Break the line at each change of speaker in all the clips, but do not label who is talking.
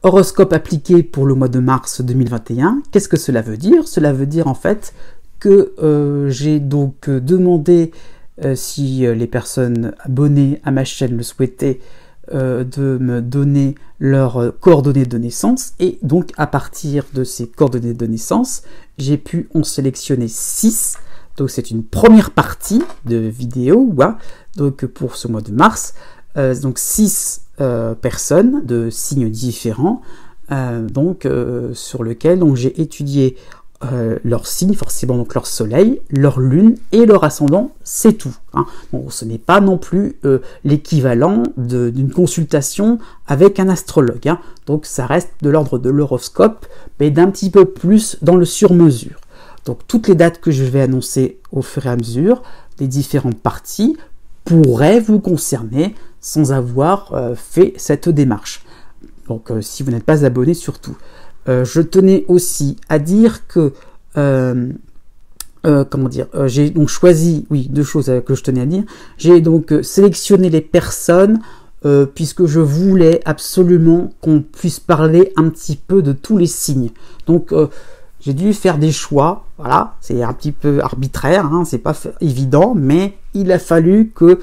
horoscope appliqué pour le mois de mars 2021. Qu'est-ce que cela veut dire? Cela veut dire en fait que j'ai donc demandé, si les personnes abonnées à ma chaîne le souhaitaient, de me donner leurs coordonnées de naissance, et donc à partir de ces coordonnées de naissance, j'ai pu en sélectionner 6. Donc c'est une première partie de vidéo, voilà, donc pour ce mois de mars, donc 6 personnes de signes différents, sur lequel donc j'ai étudié leur signe, forcément donc leur soleil, leur lune et leur ascendant, c'est tout. Hein. Bon, ce n'est pas non plus l'équivalent d'une consultation avec un astrologue. Hein. Donc ça reste de l'ordre de l'horoscope, mais d'un petit peu plus dans le sur-mesure. Donc toutes les dates que je vais annoncer au fur et à mesure, les différentes parties, pourraient vous concerner sans avoir fait cette démarche. Donc si vous n'êtes pas abonné, surtout. Je tenais aussi à dire que j'ai donc choisi, oui, 2 choses que je tenais à dire. J'ai donc sélectionné les personnes puisque je voulais absolument qu'on puisse parler un petit peu de tous les signes. Donc j'ai dû faire des choix, voilà, c'est un petit peu arbitraire, hein, c'est pas évident, mais il a fallu que,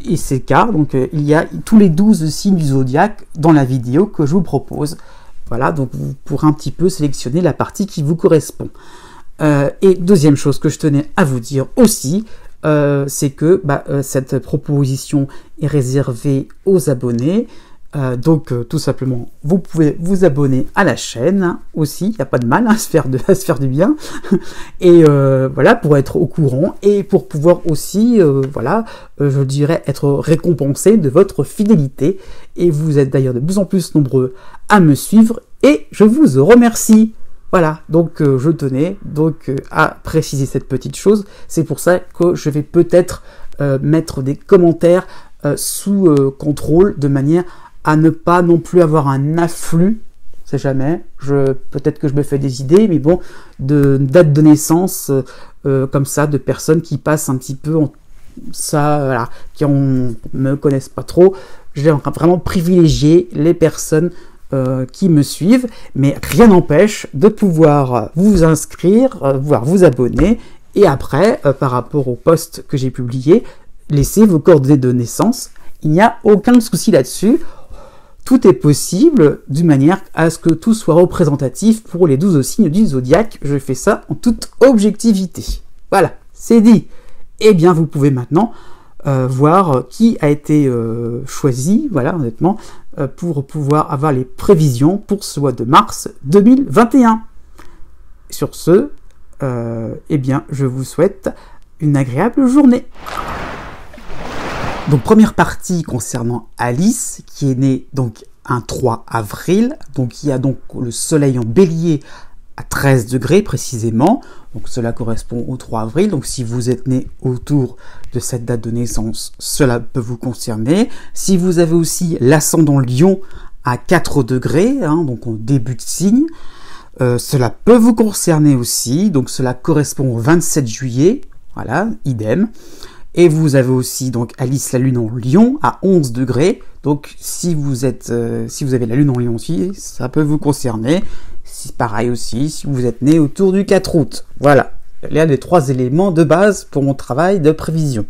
et c'est le cas, donc il y a tous les 12 signes du zodiaque dans la vidéo que je vous propose. Voilà, donc vous pourrez un petit peu sélectionner la partie qui vous correspond. Et deuxième chose que je tenais à vous dire aussi, c'est que cette proposition est réservée aux abonnés. Donc tout simplement, vous pouvez vous abonner à la chaîne hein, aussi, il n'y a pas de mal à se faire du bien. Et voilà, pour être au courant et pour pouvoir aussi, je dirais, être récompensé de votre fidélité. Et vous êtes d'ailleurs de plus en plus nombreux à me suivre et je vous remercie. Voilà, donc je tenais donc à préciser cette petite chose. C'est pour ça que je vais peut-être mettre des commentaires sous contrôle de manière à ne pas non plus avoir un afflux, on sait jamais, peut-être que je me fais des idées, mais bon, de date de naissance, comme ça, de personnes qui passent un petit peu, voilà, qui me connaissent pas trop. Je vais vraiment privilégier les personnes qui me suivent, mais rien n'empêche de pouvoir vous inscrire, pouvoir vous abonner, et après, par rapport au post que j'ai publié, laissez vos coordonnées de naissance. Il n'y a aucun souci là-dessus. Tout est possible d'une manière à ce que tout soit représentatif pour les 12 signes du zodiaque. Je fais ça en toute objectivité. Voilà, c'est dit. Eh bien, vous pouvez maintenant voir qui a été choisi, voilà, honnêtement, pour pouvoir avoir les prévisions pour ce mois de mars 2021. Sur ce, eh bien, je vous souhaite une agréable journée. Donc première partie concernant Alice, qui est née donc un 3 avril, donc il y a donc le soleil en bélier à 13 degrés précisément, donc cela correspond au 3 avril, donc si vous êtes né autour de cette date de naissance, cela peut vous concerner. Si vous avez aussi l'ascendant Lion à 4 degrés, hein, donc au début de signe, cela peut vous concerner aussi, donc cela correspond au 27 juillet, voilà, idem. Et vous avez aussi donc Alice la lune en Lion à 11 degrés. Donc si vous avez la lune en Lion aussi, ça peut vous concerner. C'est pareil aussi si vous êtes né autour du 4 août. Voilà, il y a les 3 éléments de base pour mon travail de prévision.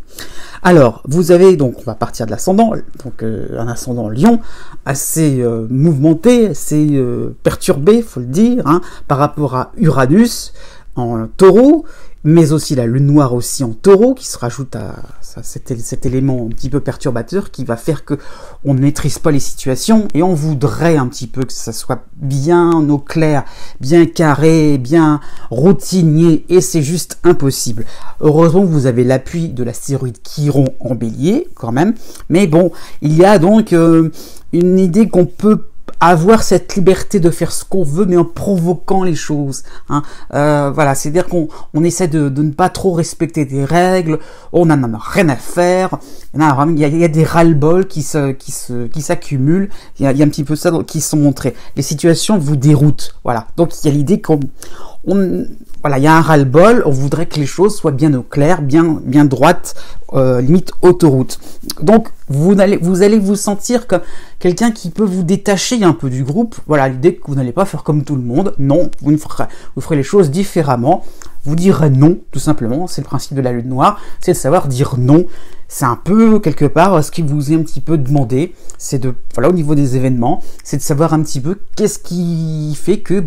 Alors, vous avez donc, on va partir de l'ascendant, donc un ascendant Lion assez mouvementé, assez perturbé, faut le dire, hein, par rapport à Uranus en Taureau, mais aussi la lune noire aussi en Taureau, qui se rajoute à cet élément un petit peu perturbateur qui va faire que on ne maîtrise pas les situations et on voudrait un petit peu que ça soit bien au clair, bien carré, bien routinier, et c'est juste impossible. Heureusement, vous avez l'appui de l'astéroïde Chiron en Bélier quand même, mais bon, il y a donc une idée qu'on peut avoir cette liberté de faire ce qu'on veut, mais en provoquant les choses. Hein. Voilà, c'est-à-dire qu'on essaie de ne pas trop respecter des règles, on n'en a rien à faire. Il y a des ras-le-bol qui s'accumulent. Il y a un petit peu ça qui sont montrés. Les situations vous déroutent. Voilà. Donc il y a l'idée qu'on voilà, il y a un ras-le-bol, on voudrait que les choses soient bien au clair, bien droites, limite autoroute. Donc vous allez vous sentir comme quelqu'un qui peut vous détacher un peu du groupe. Voilà, l'idée que vous n'allez pas faire comme tout le monde. Non, vous ferez les choses différemment. Vous direz non, tout simplement. C'est le principe de la lune noire, c'est de savoir dire non. C'est un peu, quelque part, ce qui vous est un petit peu demandé. C'est de, voilà, au niveau des événements, c'est de savoir un petit peu qu'est-ce qui fait que,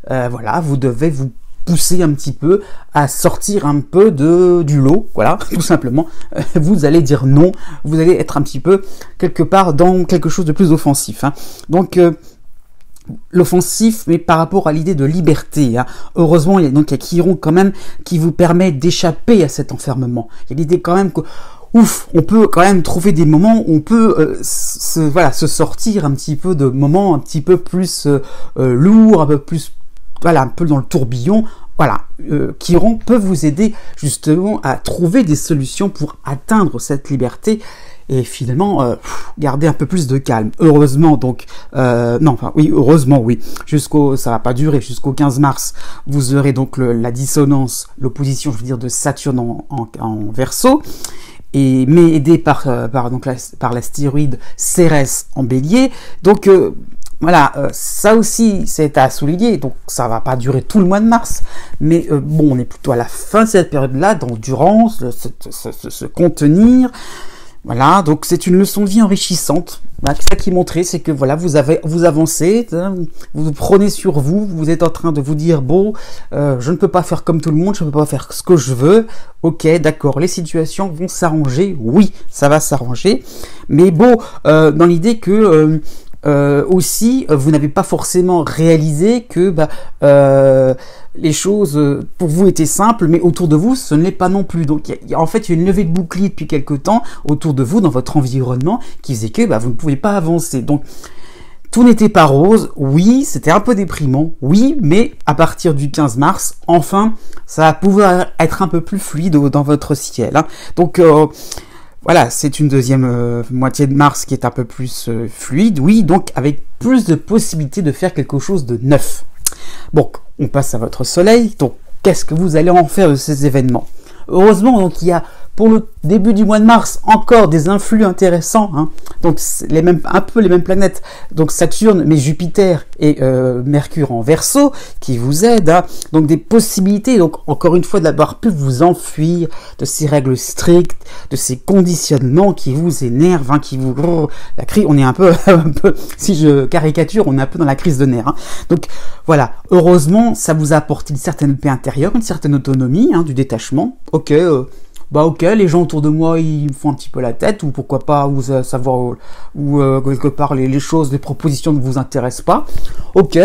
voilà, vous devez vous pousser un petit peu à sortir un peu du lot, voilà, tout simplement. Vous allez dire non, vous allez être un petit peu, quelque part, dans quelque chose de plus offensif. Hein. Donc, l'offensif, mais par rapport à l'idée de liberté. Hein. Heureusement, il y a Chiron quand même qui vous permet d'échapper à cet enfermement. Il y a l'idée quand même que on peut quand même trouver des moments où on peut se sortir un petit peu de moments un petit peu plus lourds, un peu plus, voilà, un peu dans le tourbillon. Voilà, Chiron peut vous aider justement à trouver des solutions pour atteindre cette liberté et finalement garder un peu plus de calme. Heureusement donc, heureusement oui. Ça va pas durer jusqu'au 15 mars. Vous aurez donc la dissonance, l'opposition, je veux dire, de Saturne en Verseau. Mais aidé par l'astéroïde Cérès en Bélier. Donc voilà, ça aussi c'est à souligner. Donc ça va pas durer tout le mois de mars, mais bon, on est plutôt à la fin de cette période-là, d'endurance, de se contenir. Voilà, donc c'est une leçon de vie enrichissante. Voilà, c'est ça qui est montré, c'est que voilà, vous avancez, vous prenez sur vous, vous êtes en train de vous dire bon, je ne peux pas faire comme tout le monde, je ne peux pas faire ce que je veux. Ok, d'accord, les situations vont s'arranger, oui, ça va s'arranger, mais bon, dans l'idée que aussi, vous n'avez pas forcément réalisé que les choses pour vous étaient simples, mais autour de vous, ce ne l'est pas non plus. Donc, en fait, il y a une levée de bouclier depuis quelque temps autour de vous, dans votre environnement, qui faisait que vous ne pouviez pas avancer. Donc, tout n'était pas rose. Oui, c'était un peu déprimant. Oui, mais à partir du 15 mars, enfin, ça va pouvoir être un peu plus fluide dans votre ciel. Hein. Donc, voilà, c'est une deuxième moitié de mars qui est un peu plus fluide, oui, donc avec plus de possibilités de faire quelque chose de neuf. Bon, on passe à votre soleil, donc qu'est-ce que vous allez en faire de ces événements? Heureusement, donc il y a pour le début du mois de mars encore des influx intéressants, hein. Donc un peu les mêmes planètes, donc Saturne, mais Jupiter et Mercure en Verseau qui vous aident, hein. Donc des possibilités, donc encore une fois d'avoir pu vous enfuir de ces règles strictes, de ces conditionnements qui vous énervent, hein, qui vous la crise, on est un peu si je caricature, on est un peu dans la crise de nerfs, hein. Donc voilà, heureusement ça vous a apporté une certaine paix intérieure, une certaine autonomie, hein, du détachement. Ok, les gens autour de moi, ils me font un petit peu la tête, ou pourquoi pas, ou savoir, ou quelque part, les choses, les propositions ne vous intéressent pas. Ok,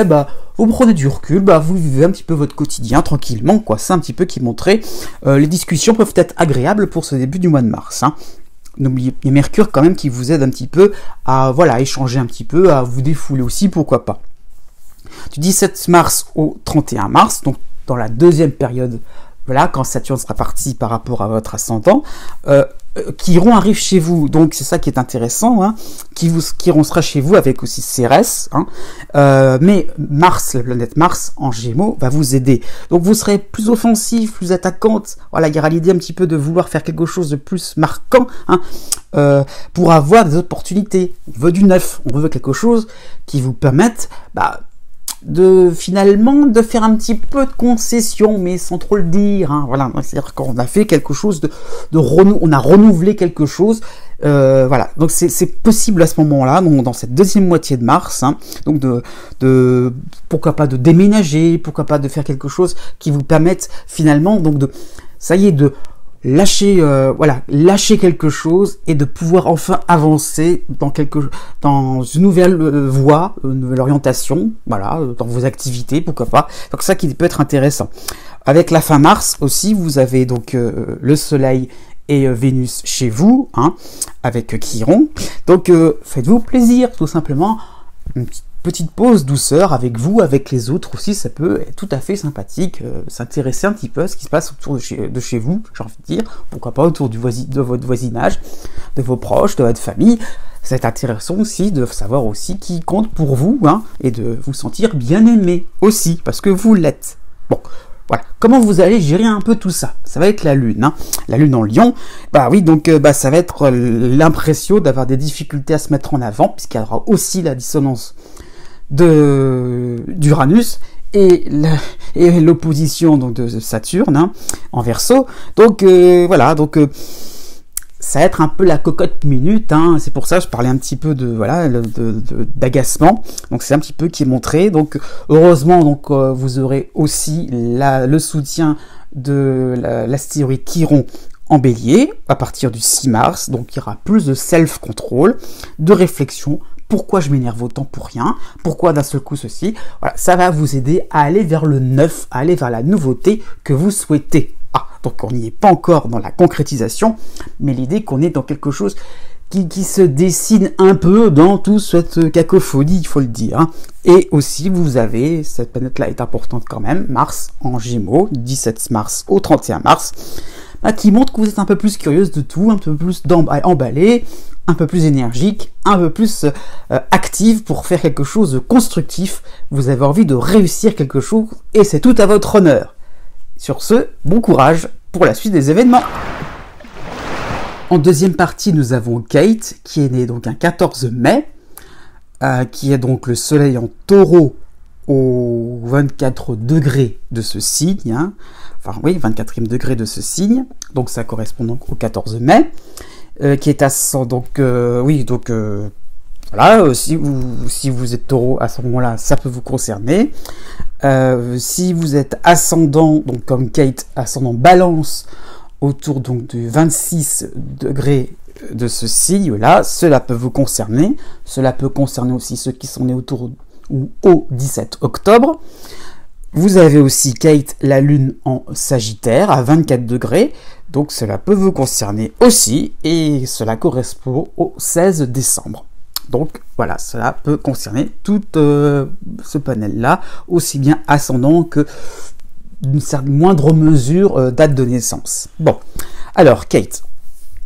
vous prenez du recul, vous vivez un petit peu votre quotidien tranquillement, quoi. C'est un petit peu qui montrait, les discussions peuvent être agréables pour ce début du mois de mars, hein. N'oubliez pas Mercure quand même qui vous aide un petit peu à, voilà, échanger un petit peu, à vous défouler aussi, pourquoi pas. Du 17 mars au 31 mars, donc dans la deuxième période, voilà, quand Saturne sera parti par rapport à votre ascendant, Chiron arrive chez vous, donc c'est ça qui est intéressant, hein, Chiron sera chez vous avec aussi Cérès, hein, mais Mars, la planète Mars en Gémeaux, va vous aider. Donc vous serez plus offensif, plus attaquante, voilà, il y aura l'idée un petit peu de vouloir faire quelque chose de plus marquant, hein, pour avoir des opportunités. On veut du neuf, on veut quelque chose qui vous permette, finalement de faire un petit peu de concession, mais sans trop le dire, hein, voilà, c'est-à-dire qu'on a fait quelque chose on a renouvelé quelque chose, voilà, donc c'est possible à ce moment-là, donc dans cette deuxième moitié de mars, hein, donc de pourquoi pas de déménager, pourquoi pas de faire quelque chose qui vous permette finalement donc de lâcher quelque chose et de pouvoir enfin avancer dans une nouvelle voie, une nouvelle orientation, voilà, dans vos activités, pourquoi pas. Donc ça qui peut être intéressant. Avec la fin mars aussi, vous avez donc le Soleil et Vénus chez vous, hein, avec Chiron. Donc faites-vous plaisir, tout simplement. Une petite pause douceur avec vous, avec les autres aussi, ça peut être tout à fait sympathique, s'intéresser un petit peu à ce qui se passe autour de chez vous, j'ai envie de dire, pourquoi pas autour de votre voisinage, de vos proches, de votre famille. C'est intéressant aussi de savoir aussi qui compte pour vous, hein, et de vous sentir bien aimé aussi, parce que vous l'êtes. Bon, Voilà. Comment vous allez gérer un peu tout ça? Ça va être la lune, hein. La lune en Lion. Bah oui, donc ça va être l'impression d'avoir des difficultés à se mettre en avant, puisqu'il y aura aussi la dissonance d'Uranus et l'opposition donc de Saturne, hein, en Verseau. Donc voilà, donc ça va être un peu la cocotte minute, hein. C'est pour ça que je parlais un petit peu d'agacement. Donc c'est un petit peu qui est montré. Donc heureusement, donc vous aurez aussi le soutien de l'astéroïde Chiron en Bélier à partir du 6 mars. Donc il y aura plus de self-control, de réflexion. Pourquoi je m'énerve autant pour rien? Pourquoi d'un seul coup ceci? Voilà, ça va vous aider à aller vers le neuf, à aller vers la nouveauté que vous souhaitez. Ah, donc on n'y est pas encore dans la concrétisation, mais l'idée qu'on est dans quelque chose qui se dessine un peu dans toute cette cacophonie, il faut le dire, hein. Et aussi, vous avez, cette planète-là est importante quand même, Mars en Gémeaux, 17 mars au 31 mars, qui montre que vous êtes un peu plus curieuse de tout, un peu plus emballé, un peu plus énergique, un peu plus active pour faire quelque chose de constructif. Vous avez envie de réussir quelque chose et c'est tout à votre honneur. Sur ce, bon courage pour la suite des événements. En deuxième partie, nous avons Kate, qui est née donc un 14 mai, qui est donc le soleil en taureau au 24 degré de ce signe, hein. Enfin oui, 24e degré de ce signe, donc ça correspond donc au 14 mai, qui est ascendant, donc voilà, si vous êtes taureau à ce moment-là, ça peut vous concerner. Si vous êtes ascendant, donc comme Kate, ascendant balance, autour donc du 26 degrés de ce signe-là, cela peut vous concerner. Cela peut concerner aussi ceux qui sont nés autour ou au 17 octobre. Vous avez aussi Kate, la lune en Sagittaire, à 24 degrés. Donc cela peut vous concerner aussi, et cela correspond au 16 décembre. Donc voilà, cela peut concerner tout ce panel-là, aussi bien ascendant que d'une certaine moindre mesure date de naissance. Bon, alors Kate,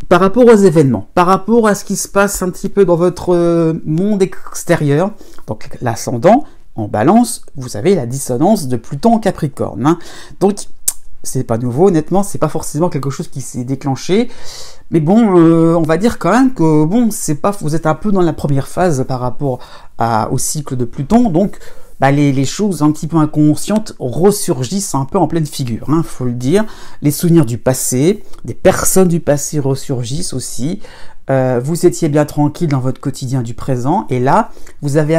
par rapport aux événements, par rapport à ce qui se passe un petit peu dans votre monde extérieur, donc l'ascendant en Balance, vous avez la dissonance de Pluton en Capricorne, hein. Donc c'est pas nouveau, honnêtement, c'est pas forcément quelque chose qui s'est déclenché. Mais bon, on va dire quand même que bon, vous êtes un peu dans la première phase par rapport au cycle de Pluton, donc les choses un petit peu inconscientes ressurgissent un peu en pleine figure, hein, faut le dire. Les souvenirs du passé, des personnes du passé ressurgissent aussi. Vous étiez bien tranquille dans votre quotidien du présent, et là, vous avez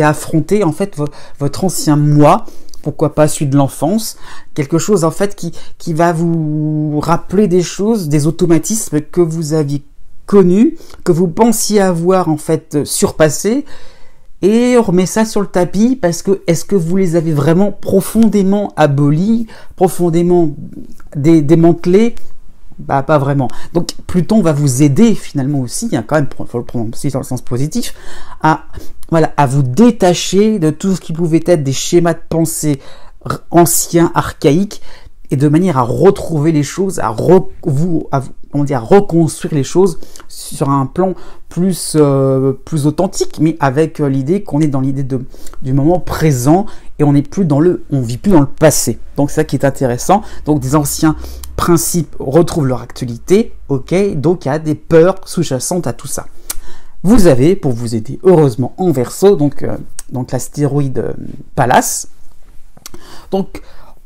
affronté en fait votre ancien moi. Pourquoi pas celui de l'enfance, quelque chose en fait qui va vous rappeler des choses, des automatismes que vous aviez connus, que vous pensiez avoir en fait surpassés, et on remet ça sur le tapis parce que est-ce que vous les avez vraiment profondément abolis, profondément démantelés? Bah pas vraiment. Donc Pluton va vous aider finalement aussi, hein, quand même, faut le prendre aussi dans le sens positif, à vous détacher de tout ce qui pouvait être des schémas de pensée anciens, archaïques, et de manière à retrouver les choses, à reconstruire les choses sur un plan plus authentique, mais avec l'idée qu'on est dans l'idée du moment présent, et on vit plus dans le passé. Donc c'est ça qui est intéressant. Donc des anciens principes retrouvent leur actualité, ok, donc il y a des peurs sous-jacentes à tout ça. Vous avez, pour vous aider, heureusement, en Verseau, donc l'astéroïde Pallas. Donc,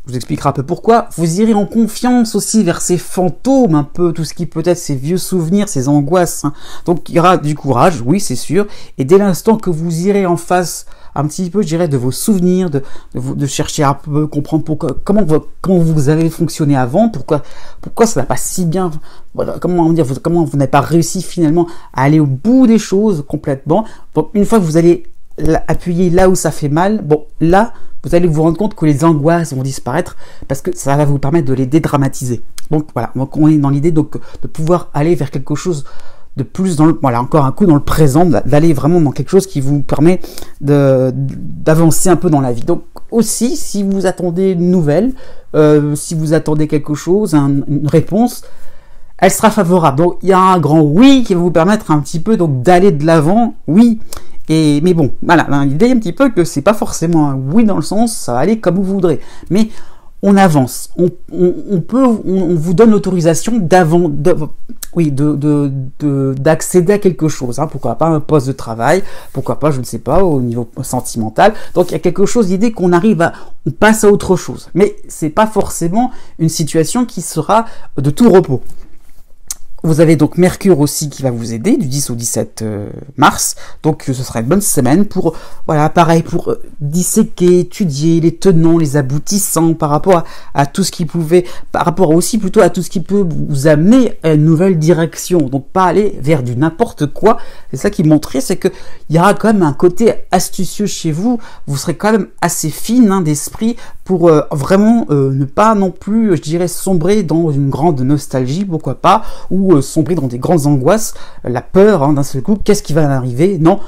je vous expliquerai un peu pourquoi. Vous irez en confiance aussi vers ces fantômes, un peu tout ce qui peut être ces vieux souvenirs, ces angoisses, hein. Donc, il y aura du courage, oui, c'est sûr. Et dès l'instant que vous irez en face un petit peu, je dirais, de vos souvenirs, de chercher à un peu comprendre comment vous avez fonctionné avant, pourquoi ça n'a pas si bien, voilà, comment vous n'avez pas réussi finalement à aller au bout des choses complètement. Donc, une fois que vous allez appuyer là où ça fait mal, bon, là, vous allez vous rendre compte que les angoisses vont disparaître parce que ça va vous permettre de les dédramatiser. Donc voilà, donc on est dans l'idée de pouvoir aller vers quelque chose de plus encore un coup dans le présent, d'aller vraiment dans quelque chose qui vous permet d'avancer un peu dans la vie. Donc aussi, si vous attendez une nouvelle, si vous attendez quelque chose, une réponse, elle sera favorable. Donc il y a un grand oui qui va vous permettre un petit peu donc d'aller de l'avant, oui. Mais bon, voilà, l'idée un petit peu que c'est pas forcément un oui dans le sens, ça va aller comme vous voudrez. Mais on avance, on vous donne l'autorisation d'accéder à quelque chose, hein, pourquoi pas un poste de travail, pourquoi pas, je ne sais pas, au niveau sentimental. Donc il y a quelque chose, l'idée qu'on on passe à autre chose. Mais c'est pas forcément une situation qui sera de tout repos. Vous avez donc Mercure aussi qui va vous aider du 10 au 17 mars, donc ce sera une bonne semaine pour, voilà, pareil, pour disséquer, étudier les tenants, les aboutissants par rapport à tout ce qui pouvait, par rapport aussi plutôt à tout ce qui peut vous amener à une nouvelle direction, donc pas aller vers du n'importe quoi. C'est ça qui montrait, c'est que il y aura quand même un côté astucieux chez vous, vous serez quand même assez fine, hein, d'esprit pour vraiment ne pas non plus, je dirais, sombrer dans une grande nostalgie, pourquoi pas, ou sombrer dans des grandes angoisses, la peur, hein, d'un seul coup, qu'est-ce qui va arriver? Non,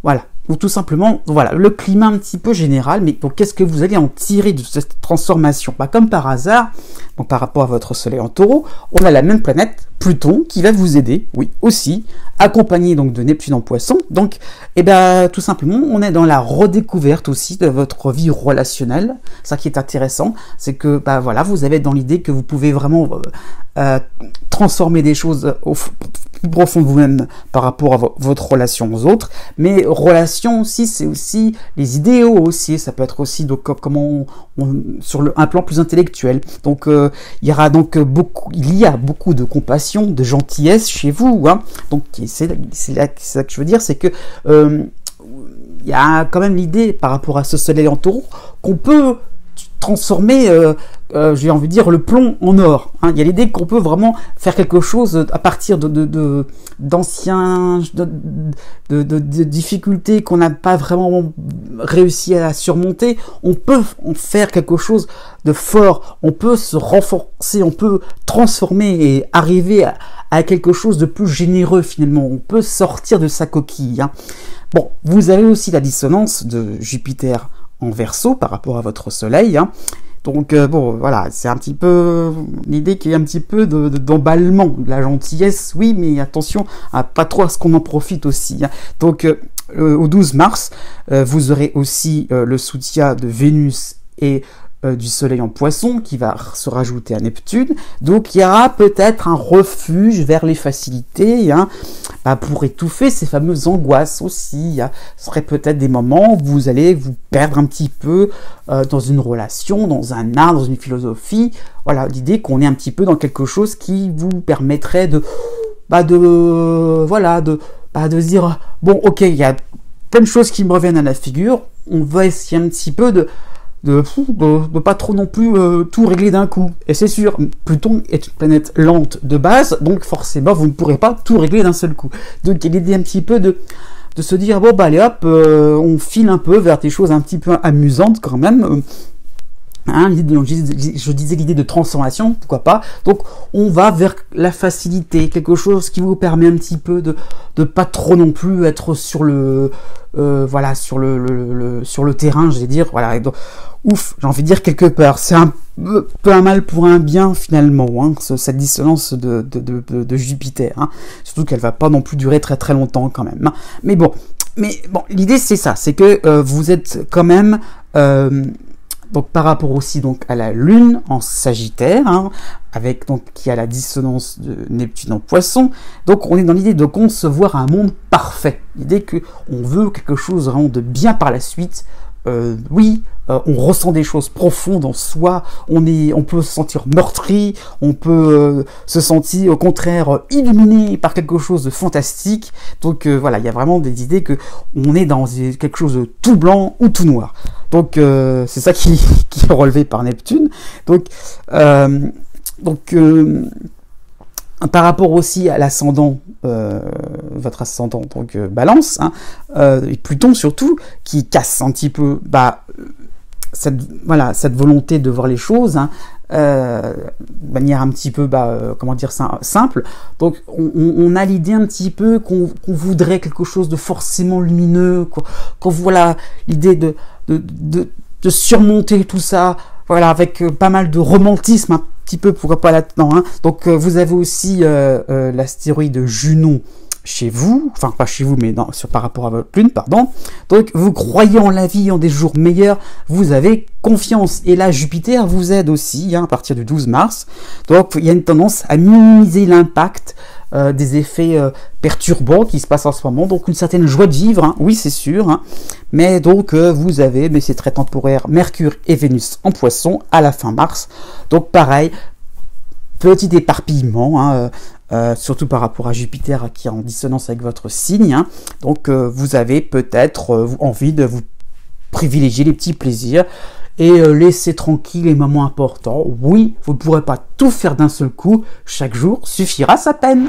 voilà. Ou tout simplement, voilà, le climat un petit peu général, mais pour qu'est-ce que vous allez en tirer de cette transformation? Bah, comme par hasard, bon, par rapport à votre soleil en taureau, on a la même planète, Pluton, qui va vous aider, oui, aussi, accompagné donc de Neptune en Poisson. Donc, tout simplement, on est dans la redécouverte aussi de votre vie relationnelle. Ça qui est intéressant, c'est que, bah voilà, vous avez dans l'idée que vous pouvez vraiment transformer des choses au plus profond de vous-même par rapport à votre relation aux autres. Mais relation aussi, c'est aussi les idéaux aussi. Ça peut être aussi donc comment sur un plan plus intellectuel. Donc, il y a beaucoup de compassion, de gentillesse chez vous, hein. Donc c'est ça que je veux dire, c'est que il y a quand même l'idée par rapport à ce soleil en taureau qu'on peut transformer, j'ai envie de dire, le plomb en or, hein. Il y a l'idée qu'on peut vraiment faire quelque chose à partir d'anciens de difficultés qu'on n'a pas vraiment réussi à surmonter. On peut en faire quelque chose de fort, on peut se renforcer, on peut transformer et arriver à quelque chose de plus généreux finalement. On peut sortir de sa coquille, hein. Bon, vous avez aussi la dissonance de Jupiter en Verseau par rapport à votre soleil, hein. Donc bon, voilà, c'est un petit peu l'idée qui est un petit peu d'emballement, de la gentillesse, oui, mais attention à pas trop à ce qu'on en profite aussi, hein. Donc au 12 mars, vous aurez aussi le soutien de Vénus et du soleil en Poisson qui va se rajouter à Neptune. Donc il y aura peut-être un refuge vers les facilités, hein, pour étouffer ces fameuses angoisses aussi, hein. Ce serait peut-être des moments où vous allez vous perdre un petit peu dans une relation, dans un art, dans une philosophie. Voilà, l'idée qu'on est un petit peu dans quelque chose qui vous permettrait de se dire, bon, ok, il y a plein de choses qui me reviennent à la figure, on va essayer un petit peu de pas trop non plus tout régler d'un coup. Et c'est sûr, Pluton est une planète lente de base, donc forcément vous ne pourrez pas tout régler d'un seul coup. Donc il y a l'idée un petit peu de se dire, bon bah allez hop, on file un peu vers des choses un petit peu amusantes quand même. Hein, je disais l'idée de transformation, pourquoi pas. Donc on va vers la facilité, quelque chose qui vous permet un petit peu de pas trop non plus être sur le sur le terrain, je vais dire, voilà. Et donc, ouf, j'ai envie de dire quelque part, c'est un peu un mal pour un bien finalement, hein, cette dissonance de Jupiter, hein. Surtout qu'elle va pas non plus durer très très longtemps quand même, hein. Mais bon, l'idée c'est ça, c'est que vous êtes quand même donc par rapport aussi donc à la Lune en Sagittaire, hein, avec donc qui a la dissonance de Neptune en Poisson. Donc on est dans l'idée de concevoir un monde parfait, l'idée que on veut quelque chose vraiment de bien par la suite. On ressent des choses profondes en soi, on peut se sentir meurtri, on peut se sentir au contraire illuminé par quelque chose de fantastique. Donc voilà, il y a vraiment des idées que on est dans quelque chose de tout blanc ou tout noir. Donc c'est ça qui est relevé par Neptune. Donc par rapport aussi à l'ascendant, votre ascendant, donc Balance, hein, et Pluton surtout, qui casse un petit peu cette volonté de voir les choses, hein, de manière un petit peu, simple. Donc on a l'idée un petit peu qu'on voudrait quelque chose de forcément lumineux, qu'on voilà l'idée de surmonter tout ça, voilà, avec pas mal de romantisme, petit peu, pourquoi pas là-dedans, hein. Donc vous avez aussi l'astéroïde Junon chez vous, enfin pas chez vous, mais par rapport à votre lune, pardon. Donc vous croyez en la vie, en des jours meilleurs, vous avez confiance. Et là, Jupiter vous aide aussi, à partir du 12 mars. Donc il y a une tendance à minimiser l'impact des effets perturbants qui se passent en ce moment. Donc une certaine joie de vivre, oui c'est sûr. Mais donc vous avez, mais c'est très temporaire, Mercure et Vénus en Poisson à la fin mars. Donc pareil, petit éparpillement, surtout par rapport à Jupiter qui est en dissonance avec votre signe. Donc vous avez peut-être envie de vous privilégier les petits plaisirs et laisser tranquille les moments importants. Oui, vous ne pourrez pas tout faire d'un seul coup, chaque jour suffira sa peine.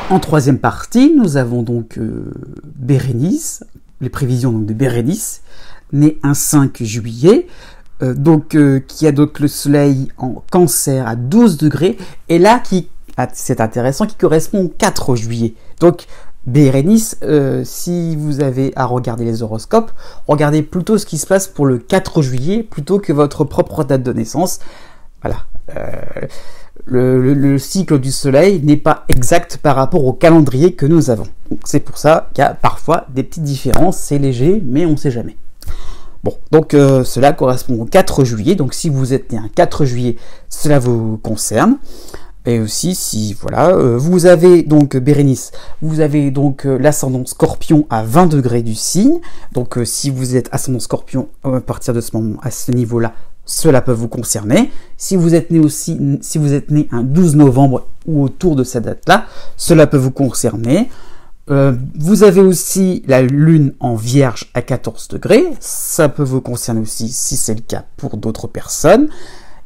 En troisième partie, nous avons donc Bérénice, les prévisions donc, de Bérénice, née un 5 juillet, qui a donc le soleil en Cancer à 12 degrés, et là, c'est intéressant, qui correspond au 4 juillet. Donc, Bérénice, si vous avez à regarder les horoscopes, regardez plutôt ce qui se passe pour le 4 juillet, plutôt que votre propre date de naissance. Voilà. Le cycle du soleil n'est pas exact par rapport au calendrier que nous avons. C'est pour ça qu'il y a parfois des petites différences, c'est léger, mais on ne sait jamais. Bon, donc cela correspond au 4 juillet, donc si vous êtes né un 4 juillet, cela vous concerne. Et aussi, si, voilà, vous avez donc, Bérénice, vous avez donc l'ascendant Scorpion à 20 degrés du signe, donc si vous êtes ascendant Scorpion, à partir de ce moment, à ce niveau-là, cela peut vous concerner. Si vous êtes né un 12 novembre ou autour de cette date-là, cela peut vous concerner. Vous avez aussi la lune en Vierge à 14 degrés, ça peut vous concerner aussi si c'est le cas pour d'autres personnes.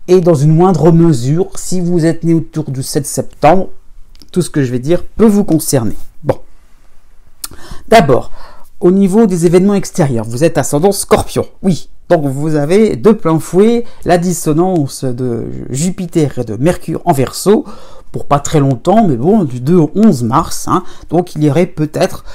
Et dans une moindre mesure, si vous êtes né autour du 7 septembre, tout ce que je vais dire peut vous concerner. Bon. D'abord, au niveau des événements extérieurs, vous êtes ascendant Scorpion. Oui, donc vous avez de plein fouet la dissonance de Jupiter et de Mercure en Verseau, pour pas très longtemps, mais bon, du 2 au 11 mars, donc il irait peut-être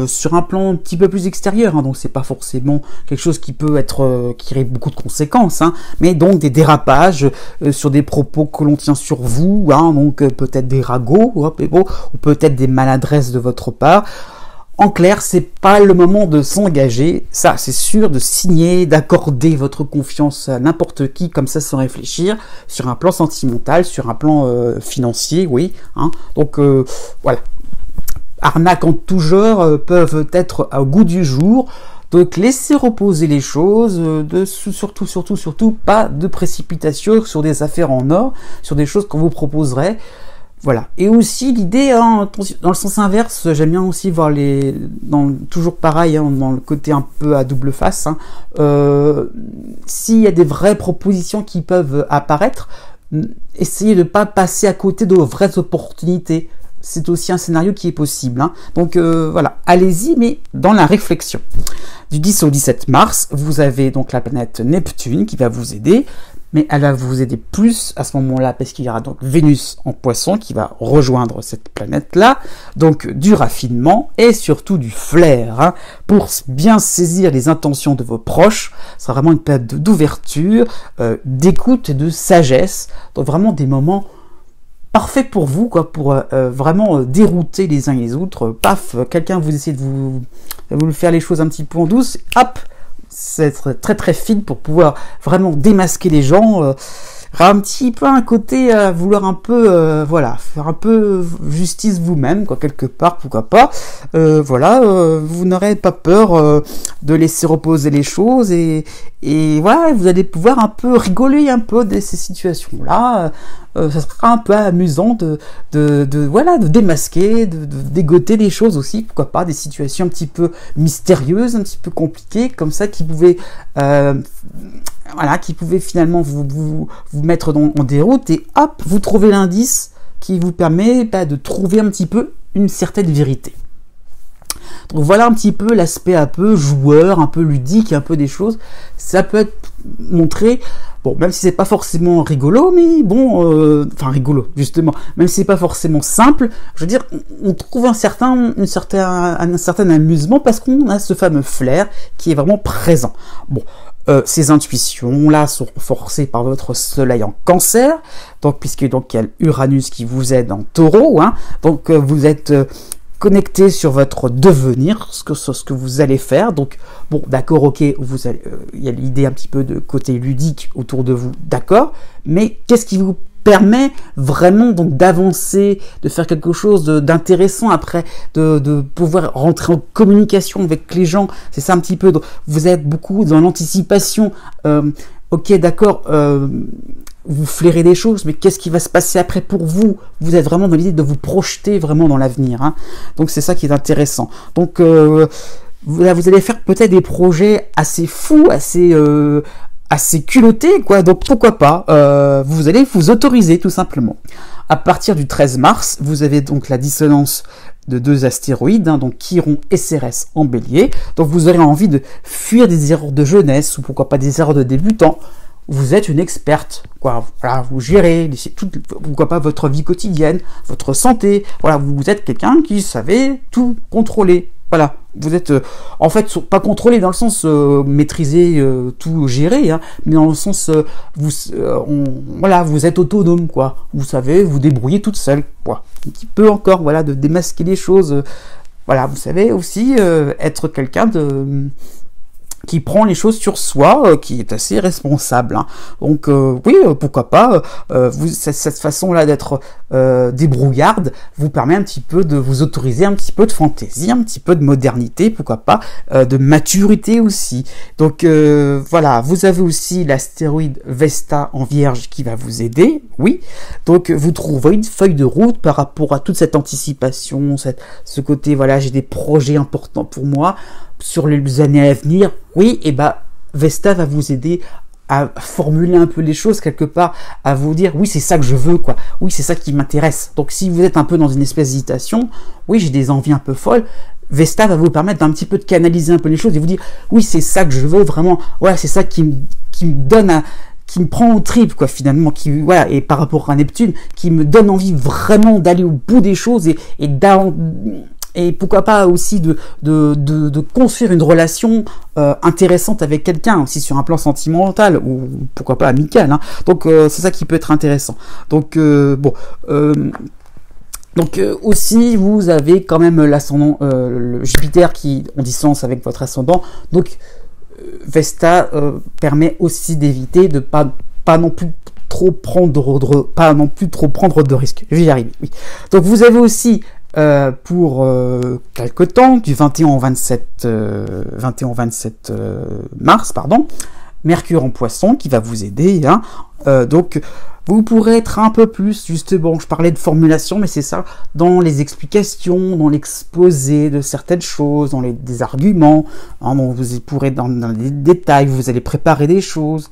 sur un plan un petit peu plus extérieur, donc c'est pas forcément quelque chose qui peut être, qui aurait beaucoup de conséquences, mais donc des dérapages sur des propos que l'on tient sur vous, donc peut-être des ragots, ou peut-être des maladresses de votre part. En clair, c'est pas le moment de s'engager, ça c'est sûr, de signer, d'accorder votre confiance à n'importe qui comme ça sans réfléchir, sur un plan sentimental, sur un plan financier, oui. Donc voilà. Arnaques en tout genre peuvent être au goût du jour, donc laissez reposer les choses, surtout pas de précipitation sur des affaires en or, sur des choses qu'on vous proposerait. Voilà. Et aussi l'idée, dans le sens inverse, j'aime bien aussi voir toujours pareil, dans le côté un peu à double face, s'il y a des vraies propositions qui peuvent apparaître, essayez de ne pas passer à côté de vraies opportunités. C'est aussi un scénario qui est possible. Donc voilà, allez-y, mais dans la réflexion. Du 10 au 17 mars, vous avez donc la planète Neptune qui va vous aider, mais elle va vous aider plus à ce moment-là parce qu'il y aura donc Vénus en Poisson qui va rejoindre cette planète-là, donc du raffinement et surtout du flair, pour bien saisir les intentions de vos proches. Ce sera vraiment une période d'ouverture, d'écoute et de sagesse, donc vraiment des moments parfait pour vous, pour vraiment dérouter les uns et les autres. Paf, quelqu'un vous essaie de vous faire les choses un petit peu en douce, hop, c'est très très fine pour pouvoir vraiment démasquer les gens. Un petit peu un côté à vouloir un peu faire un peu justice vous-même, quelque part, pourquoi pas. Vous n'aurez pas peur de laisser reposer les choses et voilà, vous allez pouvoir un peu rigoler un peu de ces situations-là. Ça sera un peu amusant de démasquer, de dégoter les choses aussi, pourquoi pas, des situations un petit peu mystérieuses, un petit peu compliquées, comme ça, qui pouvaient finalement vous mettre en déroute, et hop, vous trouvez l'indice qui vous permet de trouver un petit peu une certaine vérité. Donc voilà un petit peu l'aspect un peu joueur, un peu ludique, un peu des choses. Ça peut être montré, bon, même si c'est pas forcément rigolo, mais bon, rigolo, justement, même si c'est pas forcément simple, je veux dire, on trouve un certain amusement parce qu'on a ce fameux flair qui est vraiment présent. Bon, ces intuitions-là sont renforcées par votre soleil en Cancer, donc puisque donc il y a Uranus qui vous aide en Taureau, hein, donc vous êtes connecté sur votre devenir, ce que vous allez faire. Donc bon, d'accord, ok, vous allez, il y a l'idée un petit peu de côté ludique autour de vous, d'accord, mais qu'est-ce qui vous permet vraiment donc d'avancer, de faire quelque chose d'intéressant après, de pouvoir rentrer en communication avec les gens. C'est ça un petit peu. Donc, vous êtes beaucoup dans l'anticipation. Ok, d'accord. Vous flairez des choses, mais qu'est-ce qui va se passer après pour vous? Vous êtes vraiment dans l'idée de vous projeter vraiment dans l'avenir. Hein. Donc c'est ça qui est intéressant. Donc vous allez faire peut-être des projets assez fous, assez culottés, quoi. Donc pourquoi pas, vous allez vous autoriser tout simplement. À partir du 13 mars, vous avez donc la dissonance de 2 astéroïdes, hein, donc Chiron et Cérès en Bélier. Donc vous aurez envie de fuir des erreurs de jeunesse ou pourquoi pas des erreurs de débutants. Vous êtes une experte, quoi. Voilà, vous gérez pourquoi pas votre vie quotidienne, votre santé. Voilà, vous êtes quelqu'un qui savait tout contrôler. Voilà, vous êtes en fait pas contrôlé dans le sens maîtriser, tout gérer, hein, mais dans le sens voilà, vous êtes autonome, quoi. Vous savez vous débrouiller toute seule, quoi. Un petit peu encore, voilà, de démasquer les choses. Voilà, vous savez aussi être quelqu'un qui prend les choses sur soi, qui est assez responsable. Hein. Donc oui, pourquoi pas, cette façon-là d'être débrouillarde vous permet un petit peu de vous autoriser un petit peu de fantaisie, un petit peu de modernité, pourquoi pas, de maturité aussi. Donc voilà, vous avez aussi l'astéroïde Vesta en Vierge qui va vous aider, oui. Donc vous trouverez une feuille de route par rapport à toute cette anticipation, ce côté, voilà, j'ai des projets importants pour moi, sur les années à venir, oui, et Vesta va vous aider à formuler un peu les choses quelque part, à vous dire, oui, c'est ça que je veux, quoi. Oui, c'est ça qui m'intéresse. Donc, si vous êtes un peu dans une espèce d'hésitation, oui, j'ai des envies un peu folles, Vesta va vous permettre d'un petit peu de canaliser un peu les choses et vous dire, oui, c'est ça que je veux vraiment. Ouais, c'est ça qui me donne qui me prend au trip, quoi, finalement, voilà, et par rapport à Neptune, qui me donne envie vraiment d'aller au bout des choses et pourquoi pas aussi de construire une relation intéressante avec quelqu'un, aussi sur un plan sentimental, ou pourquoi pas amical. Hein. Donc c'est ça qui peut être intéressant. Donc bon. Donc aussi vous avez quand même l'ascendant, le Jupiter qui en dissonance avec votre ascendant. Donc Vesta permet aussi d'éviter de pas non plus trop prendre de risques. Je vais y arriver. Oui. Donc vous avez aussi pour quelque temps, du 21 au 27 mars, pardon, Mercure en Poisson qui va vous aider. Hein. Donc vous pourrez être un peu plus, justement, je parlais de formulation, mais c'est ça, dans les explications, dans l'exposé de certaines choses, dans des arguments, hein, donc vous pourrez dans les détails, vous allez préparer des choses,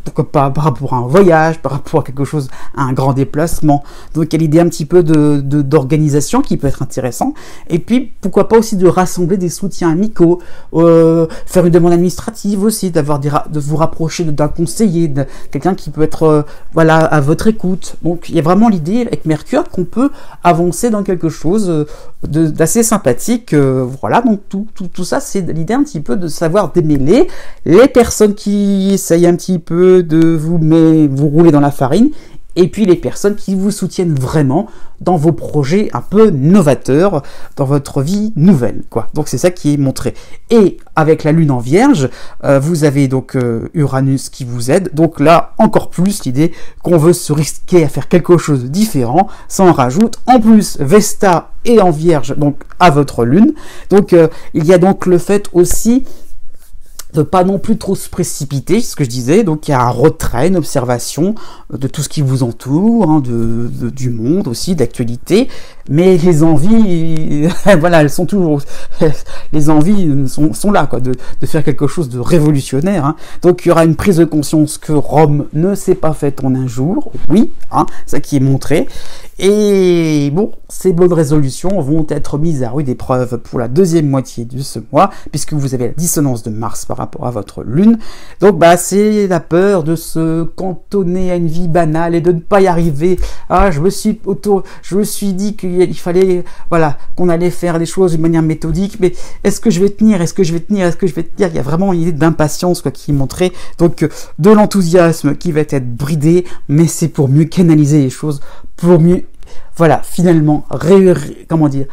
pourquoi pas par rapport à un voyage, par rapport à quelque chose, à un grand déplacement. Donc il y a l'idée un petit peu d'organisation qui peut être intéressant. Et puis pourquoi pas aussi de rassembler des soutiens amicaux, faire une demande administrative aussi, de vous rapprocher d'un conseiller, de quelqu'un qui peut être voilà, à votre écoute. Donc il y a vraiment l'idée avec Mercure qu'on peut avancer dans quelque chose d'assez sympathique. Voilà, donc tout ça, c'est l'idée un petit peu de savoir démêler les personnes qui essayent un petit peu de vous rouler dans la farine, et puis les personnes qui vous soutiennent vraiment dans vos projets un peu novateurs, dans votre vie nouvelle, quoi. Donc c'est ça qui est montré. Et avec la Lune en Vierge, vous avez donc Uranus qui vous aide. Donc là, encore plus l'idée qu'on veut se risquer à faire quelque chose de différent, ça en rajoute. En plus, Vesta est en Vierge, donc à votre Lune. Donc il y a donc le fait aussi de pas non plus trop se précipiter, ce que je disais. Donc il y a un retrait, une observation de tout ce qui vous entoure, hein, du monde aussi, d'actualité, mais les envies, voilà, elles sont toujours, les envies sont là, quoi, de faire quelque chose de révolutionnaire. Hein. Donc il y aura une prise de conscience que Rome ne s'est pas faite en un jour, oui, hein, ça qui est montré. Et bon, ces bonnes résolutions vont être mises à rude épreuve pour la deuxième moitié de ce mois, puisque vous avez la dissonance de Mars par rapport à votre Lune. Donc c'est la peur de se cantonner à une vie banale et de ne pas y arriver. Ah, je me suis dit qu'il il fallait, voilà, qu'on allait faire les choses de manière méthodique, mais est-ce que je vais tenir, est-ce que je vais tenir, est-ce que je vais tenir? Il y a vraiment une idée d'impatience, quoi, qui est montrée, donc de l'enthousiasme qui va être bridé, mais c'est pour mieux canaliser les choses, pour mieux, voilà, finalement, comment dire,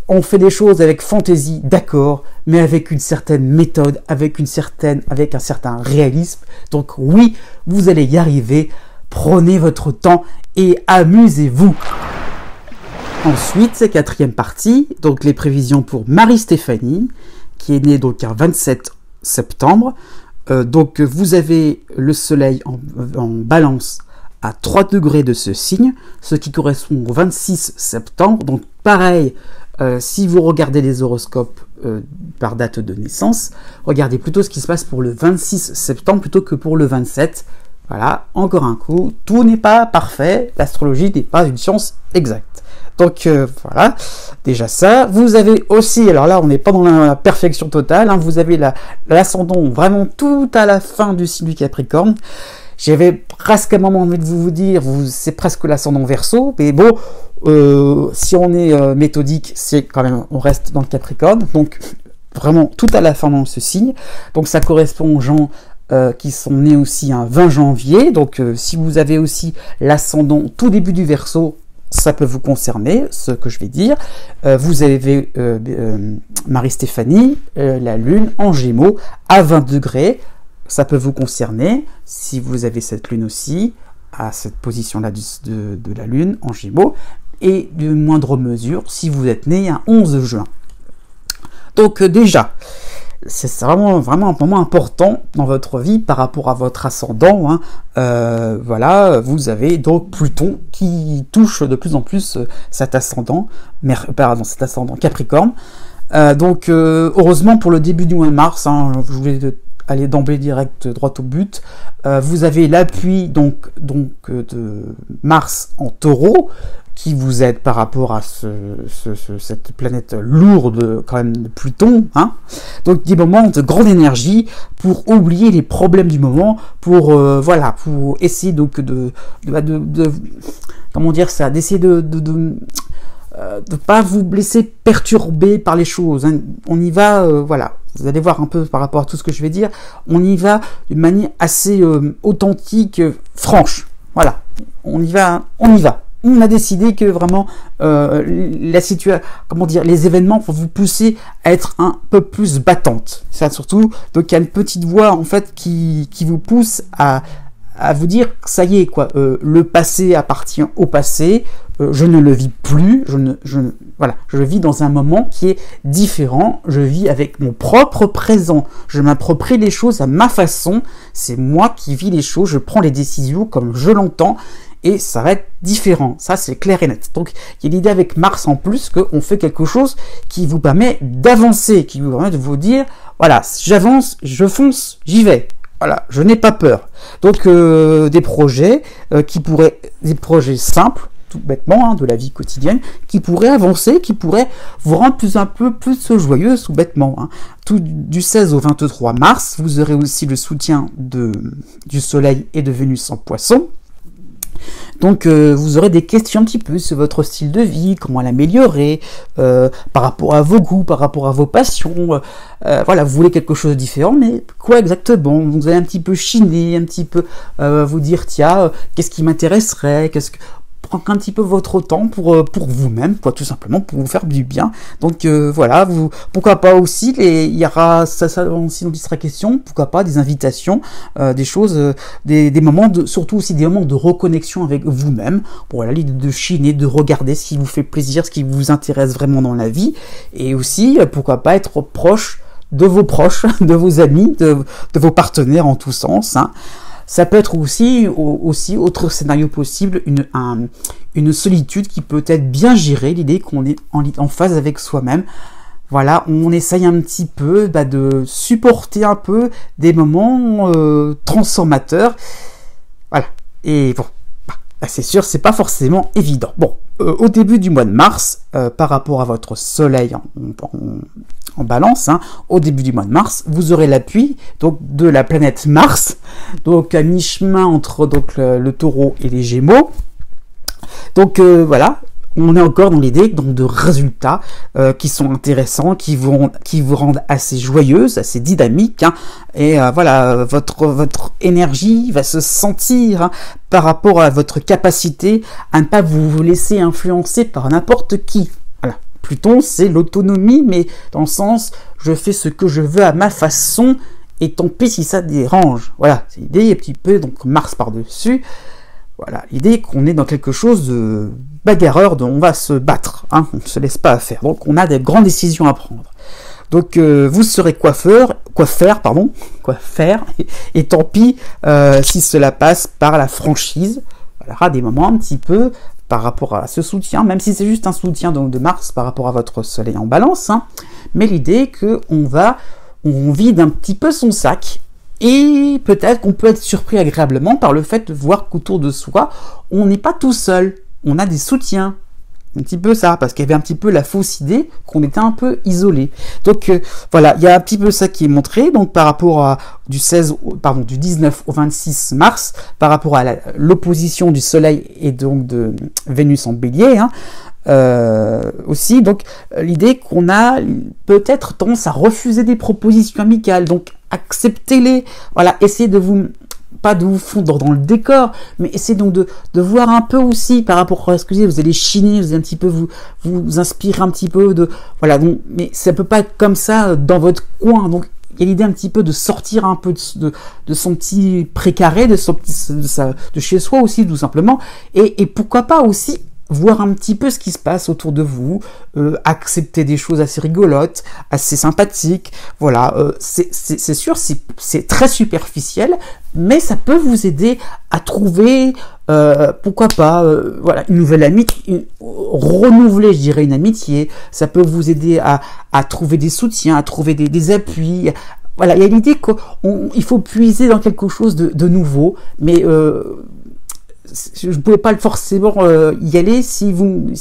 on fait des choses avec fantaisie, d'accord, mais avec une certaine méthode, avec un certain réalisme. Donc oui, vous allez y arriver. Prenez votre temps et amusez-vous. Ensuite, quatrième partie, donc les prévisions pour Marie-Stéphanie, qui est née donc un 27 septembre. Donc vous avez le soleil en balance à 3 degrés de ce signe, ce qui correspond au 26 septembre. Donc pareil, si vous regardez les horoscopes par date de naissance, regardez plutôt ce qui se passe pour le 26 septembre plutôt que pour le 27. Voilà, encore un coup, tout n'est pas parfait, l'astrologie n'est pas une science exacte. Donc voilà, déjà ça. Vous avez aussi, alors là on n'est pas dans la perfection totale, hein, vous avez l'ascendant vraiment tout à la fin du signe du Capricorne. J'avais presque un moment envie de vous dire, c'est presque l'ascendant Verseau, mais bon, si on est méthodique, c'est quand même, on reste dans le Capricorne, donc vraiment tout à la fin dans ce signe. Donc ça correspond aux gens qui sont nés aussi un 20 janvier, donc si vous avez aussi l'ascendant tout début du Verseau, ça peut vous concerner, ce que je vais dire. Vous avez Marie-Stéphanie, la Lune en Gémeaux à 20 degrés, ça peut vous concerner si vous avez cette Lune aussi à cette position-là de la Lune en Gémeaux, et de moindre mesure si vous êtes né un 11 juin. Donc déjà, c'est vraiment un moment important dans votre vie par rapport à votre ascendant, hein. Voilà, vous avez donc Pluton qui touche de plus en plus cet ascendant Capricorne. Donc heureusement pour le début du mois de mars, hein, je voulais aller d'emblée direct droit au but. Vous avez l'appui donc de Mars en Taureau, qui vous aide par rapport à cette planète lourde quand même de Pluton, hein. Donc des moments de grande énergie pour oublier les problèmes du moment, pour voilà, pour essayer donc de comment dire ça, d'essayer de pas vous laisser perturber par les choses, hein. On y va, voilà, vous allez voir un peu par rapport à tout ce que je vais dire, on y va d'une manière assez authentique, franche, voilà, on y va. On a décidé que vraiment la situation, comment dire, les événements vont vous pousser à être un peu plus battante. Ça surtout, donc il y a une petite voix en fait qui vous pousse à vous dire ça y est quoi, le passé appartient au passé, je ne le vis plus, voilà, je vis dans un moment qui est différent, je vis avec mon propre présent, je m'approprie les choses à ma façon, c'est moi qui vis les choses, je prends les décisions comme je l'entends. Et ça va être différent, ça c'est clair et net. Donc il y a l'idée avec Mars en plus qu'on fait quelque chose qui vous permet d'avancer, qui vous permet de vous dire, voilà, j'avance, je fonce, j'y vais. Voilà, je n'ai pas peur. Donc des projets des projets simples, tout bêtement, hein, de la vie quotidienne, qui pourraient avancer, qui pourraient vous rendre un peu plus joyeux, tout bêtement, hein. Tout du 16 au 23 mars, vous aurez aussi le soutien du Soleil et de Vénus en Poisson. Donc vous aurez des questions un petit peu sur votre style de vie, comment l'améliorer, par rapport à vos goûts, par rapport à vos passions, voilà, vous voulez quelque chose de différent, mais quoi exactement? Vous allez un petit peu chiner, un petit peu vous dire, tiens, qu'est-ce qui m'intéresserait, prendre un petit peu votre temps pour vous-même, quoi, tout simplement, pour vous faire du bien. Donc voilà, pourquoi pas aussi, il y aura ça aussi dont il sera question, pourquoi pas des invitations, des choses, des moments surtout aussi des moments de reconnexion avec vous-même. Bon, voilà, l'idée de chiner, de regarder ce qui vous fait plaisir, ce qui vous intéresse vraiment dans la vie, et aussi pourquoi pas être proche de vos proches, de vos amis, de vos partenaires en tous sens, hein. Ça peut être aussi autre scénario possible, une solitude qui peut être bien gérée, l'idée qu'on est en phase avec soi-même. Voilà, on essaye un petit peu de supporter un peu des moments transformateurs. Voilà, et bon, c'est sûr, c'est pas forcément évident. Bon, au début du mois de mars, par rapport à votre soleil en balance, hein, au début du mois de mars, vous aurez l'appui donc de la planète Mars, donc à mi-chemin entre donc le Taureau et les Gémeaux. Donc voilà, on est encore dans l'idée donc de résultats qui sont intéressants, qui vous rendent assez joyeuse, assez dynamique, hein, et voilà, votre énergie va se sentir, hein, par rapport à votre capacité à ne pas vous laisser influencer par n'importe qui. Voilà. Pluton, c'est l'autonomie, mais dans le sens, je fais ce que je veux à ma façon, et tant pis si ça dérange. Voilà, c'est l'idée un petit peu, donc Mars par-dessus. Voilà, l'idée qu'on est dans quelque chose de bagarreur, dont on va se battre, hein, on ne se laisse pas faire. Donc on a des grandes décisions à prendre. Donc vous serez quoi faire, et tant pis si cela passe par la franchise. Il y aura des moments un petit peu par rapport à ce soutien, même si c'est juste un soutien donc, de Mars par rapport à votre Soleil en Balance, hein, mais l'idée on vide un petit peu son sac. Et peut-être qu'on peut être surpris agréablement par le fait de voir qu'autour de soi, on n'est pas tout seul. On a des soutiens. Un petit peu ça, parce qu'il y avait un petit peu la fausse idée qu'on était un peu isolé. Donc voilà, il y a un petit peu ça qui est montré. Donc par rapport à du 19 au 26 mars, par rapport à l'opposition du Soleil et donc de Vénus en Bélier, hein, aussi, donc l'idée qu'on a peut-être tendance à refuser des propositions amicales, donc acceptez-les, voilà, essayez pas de vous fondre dans le décor, mais essayez donc de voir un peu aussi par rapport à ce que vous allez chiner, vous allez un petit peu vous inspirer un petit peu de, voilà, donc, mais ça peut pas être comme ça dans votre coin, donc il y a l'idée un petit peu de sortir un peu de son petit précaré, de chez soi aussi, tout simplement, et pourquoi pas aussi voir un petit peu ce qui se passe autour de vous, accepter des choses assez rigolotes, assez sympathiques, voilà, c'est sûr, c'est très superficiel, mais ça peut vous aider à trouver, pourquoi pas, voilà, une nouvelle amitié, renouveler, je dirais, une amitié, ça peut vous aider à trouver des soutiens, à trouver des appuis, voilà, il y a l'idée qu'il faut puiser dans quelque chose de nouveau, mais je ne pouvais pas forcément y aller si vous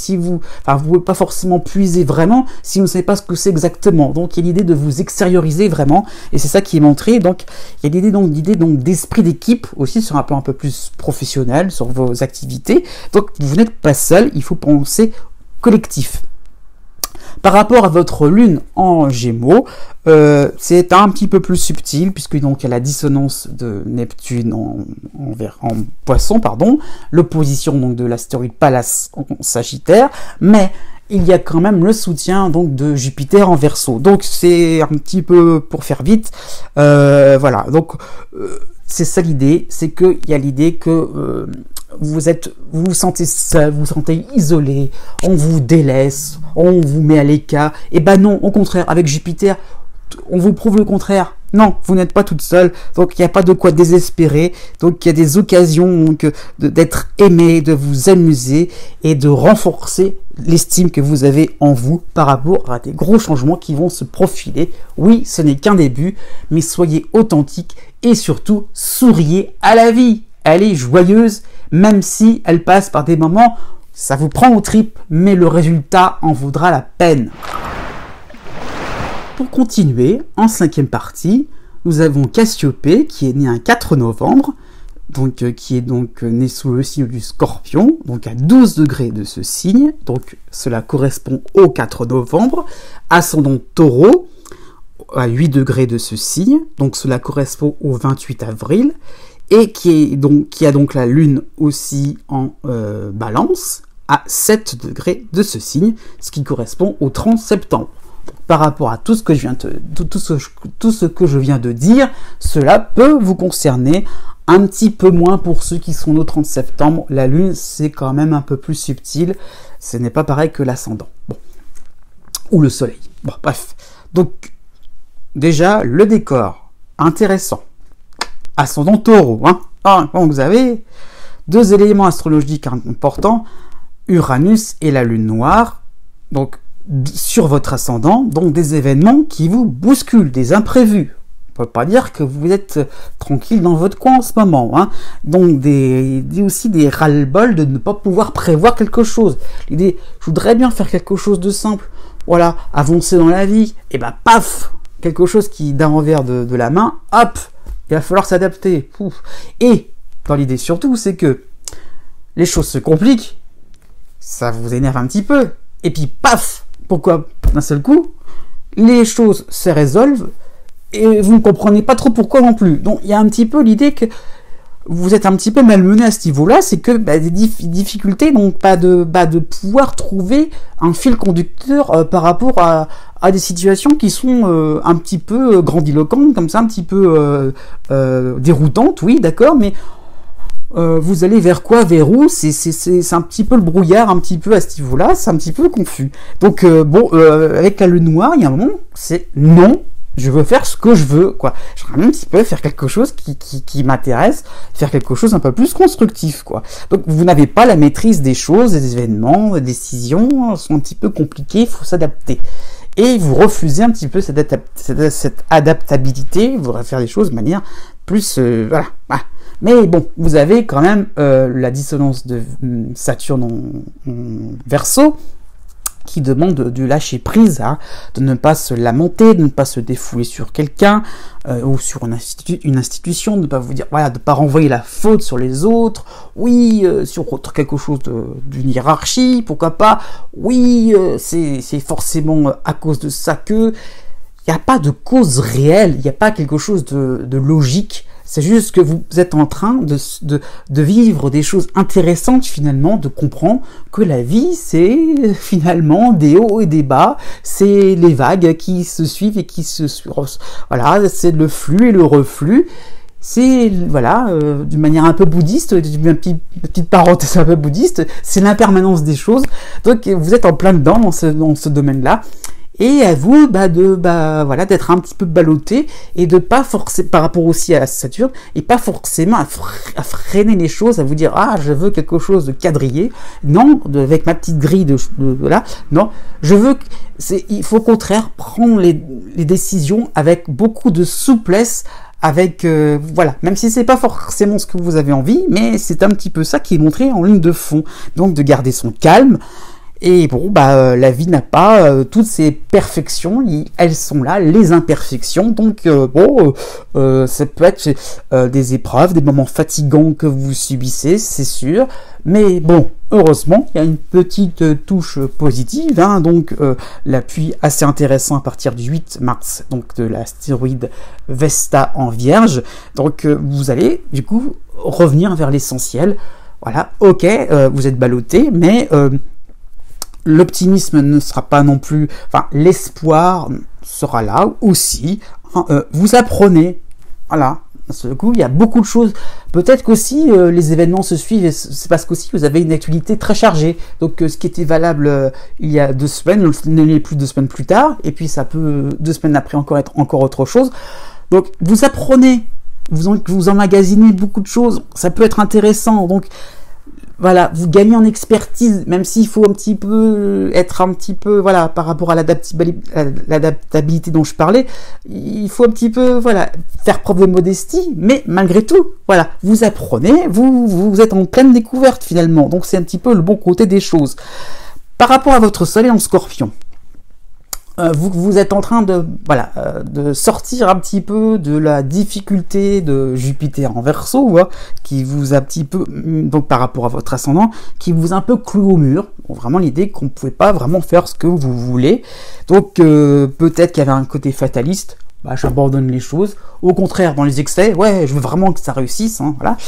pouvez pas forcément puiser vraiment si vous ne savez pas ce que c'est exactement. Donc il y a l'idée de vous extérioriser vraiment, et c'est ça qui est montré. Donc il y a l'idée d'esprit d'équipe aussi sur un plan un peu plus professionnel sur vos activités. Donc vous n'êtes pas seul, il faut penser collectif. Par rapport à votre lune en Gémeaux, c'est un petit peu plus subtil, puisque donc il y a la dissonance de Neptune en Poisson, l'opposition donc de l'astéroïde Pallas en Sagittaire, mais il y a quand même le soutien donc de Jupiter en Verseau. Donc c'est un petit peu pour faire vite, voilà. Donc c'est ça l'idée, c'est qu'il y a l'idée que vous vous sentez seul, vous vous sentez isolé, on vous délaisse, on vous met à l'écart. Et ben non, au contraire, avec Jupiter, on vous prouve le contraire. Non, vous n'êtes pas toute seule, donc il n'y a pas de quoi désespérer. Donc il y a des occasions d'être aimé, de vous amuser et de renforcer l'estime que vous avez en vous par rapport à des gros changements qui vont se profiler. Oui, ce n'est qu'un début, mais soyez authentique et surtout souriez à la vie. Elle est joyeuse, même si elle passe par des moments, ça vous prend aux tripes, mais le résultat en vaudra la peine. Pour continuer, en cinquième partie, nous avons Cassiopée qui est née un 4 novembre, donc qui est donc née sous le signe du Scorpion, donc à 12 degrés de ce signe, donc cela correspond au 4 novembre, ascendant Taureau, à 8 degrés de ce signe, donc cela correspond au 28 avril, et qui a donc la lune aussi en Balance, à 7 degrés de ce signe, ce qui correspond au 30 septembre. Par rapport à tout ce que je viens de dire, cela peut vous concerner un petit peu moins pour ceux qui sont au 30 septembre. La lune, c'est quand même un peu plus subtil. Ce n'est pas pareil que l'ascendant. Bon. Ou le soleil. Bon, bref. Donc, déjà, le décor. Intéressant. Ascendant Taureau. Donc, vous avez deux éléments astrologiques importants. Uranus et la lune noire. Donc, sur votre ascendant, donc des événements qui vous bousculent, des imprévus. On ne peut pas dire que vous êtes tranquille dans votre coin en ce moment. Donc aussi des ras-le-bol de ne pas pouvoir prévoir quelque chose. L'idée, je voudrais bien faire quelque chose de simple, voilà, avancer dans la vie, et ben paf, quelque chose qui d'un revers de la main, hop, il va falloir s'adapter. Pouf. Et dans l'idée surtout, c'est que les choses se compliquent. ça vous énerve un petit peu. Et puis, paf, pourquoi d'un seul coup, les choses se résolvent et vous ne comprenez pas trop pourquoi non plus. Donc, il y a un petit peu l'idée que vous êtes un petit peu malmené à ce niveau-là, c'est que des difficultés, donc pas de pouvoir trouver un fil conducteur par rapport à des situations qui sont un petit peu grandiloquentes, comme ça, un petit peu déroutantes, oui, d'accord, mais vous allez vers quoi, vers où? C'est un petit peu le brouillard, un petit peu à ce niveau-là, c'est un petit peu confus. Donc avec la lune noire, il y a un moment, c'est non. Je veux faire ce que je veux, quoi. J'aimerais un petit peu faire quelque chose qui m'intéresse, faire quelque chose un peu plus constructif, quoi. Donc, vous n'avez pas la maîtrise des choses, des événements, des décisions sont un petit peu compliquées, il faut s'adapter. Et vous refusez un petit peu cette adaptabilité, vous voudrez faire les choses de manière plus, voilà. Mais bon, vous avez quand même la dissonance de Saturne en Verseau, qui demande du lâcher prise, hein, de ne pas se lamenter, de ne pas se défouler sur quelqu'un ou sur une institution, de ne pas vous dire, voilà, de ne pas renvoyer la faute sur les autres, oui, sur quelque chose d'une hiérarchie, pourquoi pas, oui, c'est forcément à cause de ça que, il n'y a pas de cause réelle, il n'y a pas quelque chose de logique. C'est juste que vous êtes en train de vivre des choses intéressantes finalement, de comprendre que la vie c'est finalement des hauts et des bas, c'est les vagues qui se suivent et qui voilà, c'est le flux et le reflux. C'est, voilà, d'une manière un peu bouddhiste, une petite parenthèse un peu bouddhiste, c'est l'impermanence des choses. Donc vous êtes en plein dedans dans ce domaine-là. Et à vous voilà, d'être un petit peu ballotté et de pas forcer par rapport aussi à Saturne et pas forcément à freiner les choses, à vous dire je veux quelque chose de quadrillé, non, avec ma petite grille voilà, non, il faut au contraire prendre les décisions avec beaucoup de souplesse, avec voilà, même si c'est pas forcément ce que vous avez envie, mais c'est un petit peu ça qui est montré en ligne de fond, donc de garder son calme. Et bon, la vie n'a pas toutes ces perfections, elles sont là, les imperfections. Donc ça peut être des épreuves, des moments fatigants que vous subissez, c'est sûr. Mais bon, heureusement, il y a une petite touche positive, hein, donc l'appui assez intéressant à partir du 8 mars, donc de l'astéroïde Vesta en Vierge. Donc vous allez du coup revenir vers l'essentiel. Voilà, ok, vous êtes ballotté, mais l'optimisme ne sera pas non plus, enfin l'espoir sera là aussi. Vous apprenez, voilà. Ce coup, il y a beaucoup de choses. Peut-être qu'aussi les événements se suivent. C'est parce qu'aussi vous avez une actualité très chargée. Donc ce qui était valable il y a 2 semaines ne l'est plus 2 semaines plus tard. Et puis ça peut 2 semaines après encore être encore autre chose. Donc vous apprenez, vous emmagasinez beaucoup de choses. Ça peut être intéressant. Donc voilà, vous gagnez en expertise, même s'il faut un petit peu être un petit peu, voilà, par rapport à l'adaptabilité dont je parlais, il faut un petit peu, voilà, faire preuve de modestie, mais malgré tout, voilà, vous apprenez, vous êtes en pleine découverte finalement, donc c'est un petit peu le bon côté des choses. Par rapport à votre soleil en Scorpion, vous êtes en train de sortir un petit peu de la difficulté de Jupiter en Verseau, hein, qui vous a un petit peu, donc par rapport à votre ascendant, qui vous a un peu cloué au mur. Bon, vraiment l'idée qu'on ne pouvait pas vraiment faire ce que vous voulez. Donc peut-être qu'il y avait un côté fataliste. J'abandonne les choses. Au contraire, dans les excès, ouais, je veux vraiment que ça réussisse, hein, voilà.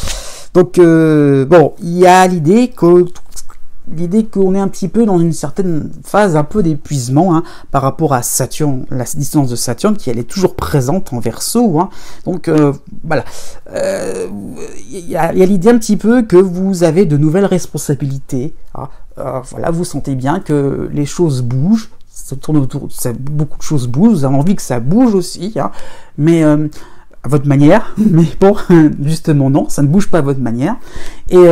Donc bon, il y a l'idée qu'on est un petit peu dans une certaine phase un peu d'épuisement, hein, par rapport à Saturne, la distance de Saturne qui elle est toujours présente en Verseau, hein. Donc voilà, il y a l'idée un petit peu que vous avez de nouvelles responsabilités, hein. Voilà, vous sentez bien que les choses bougent, ça tourne autour, beaucoup de choses bougent, vous avez envie que ça bouge aussi, hein, mais à votre manière, mais bon, justement non, ça ne bouge pas à votre manière, et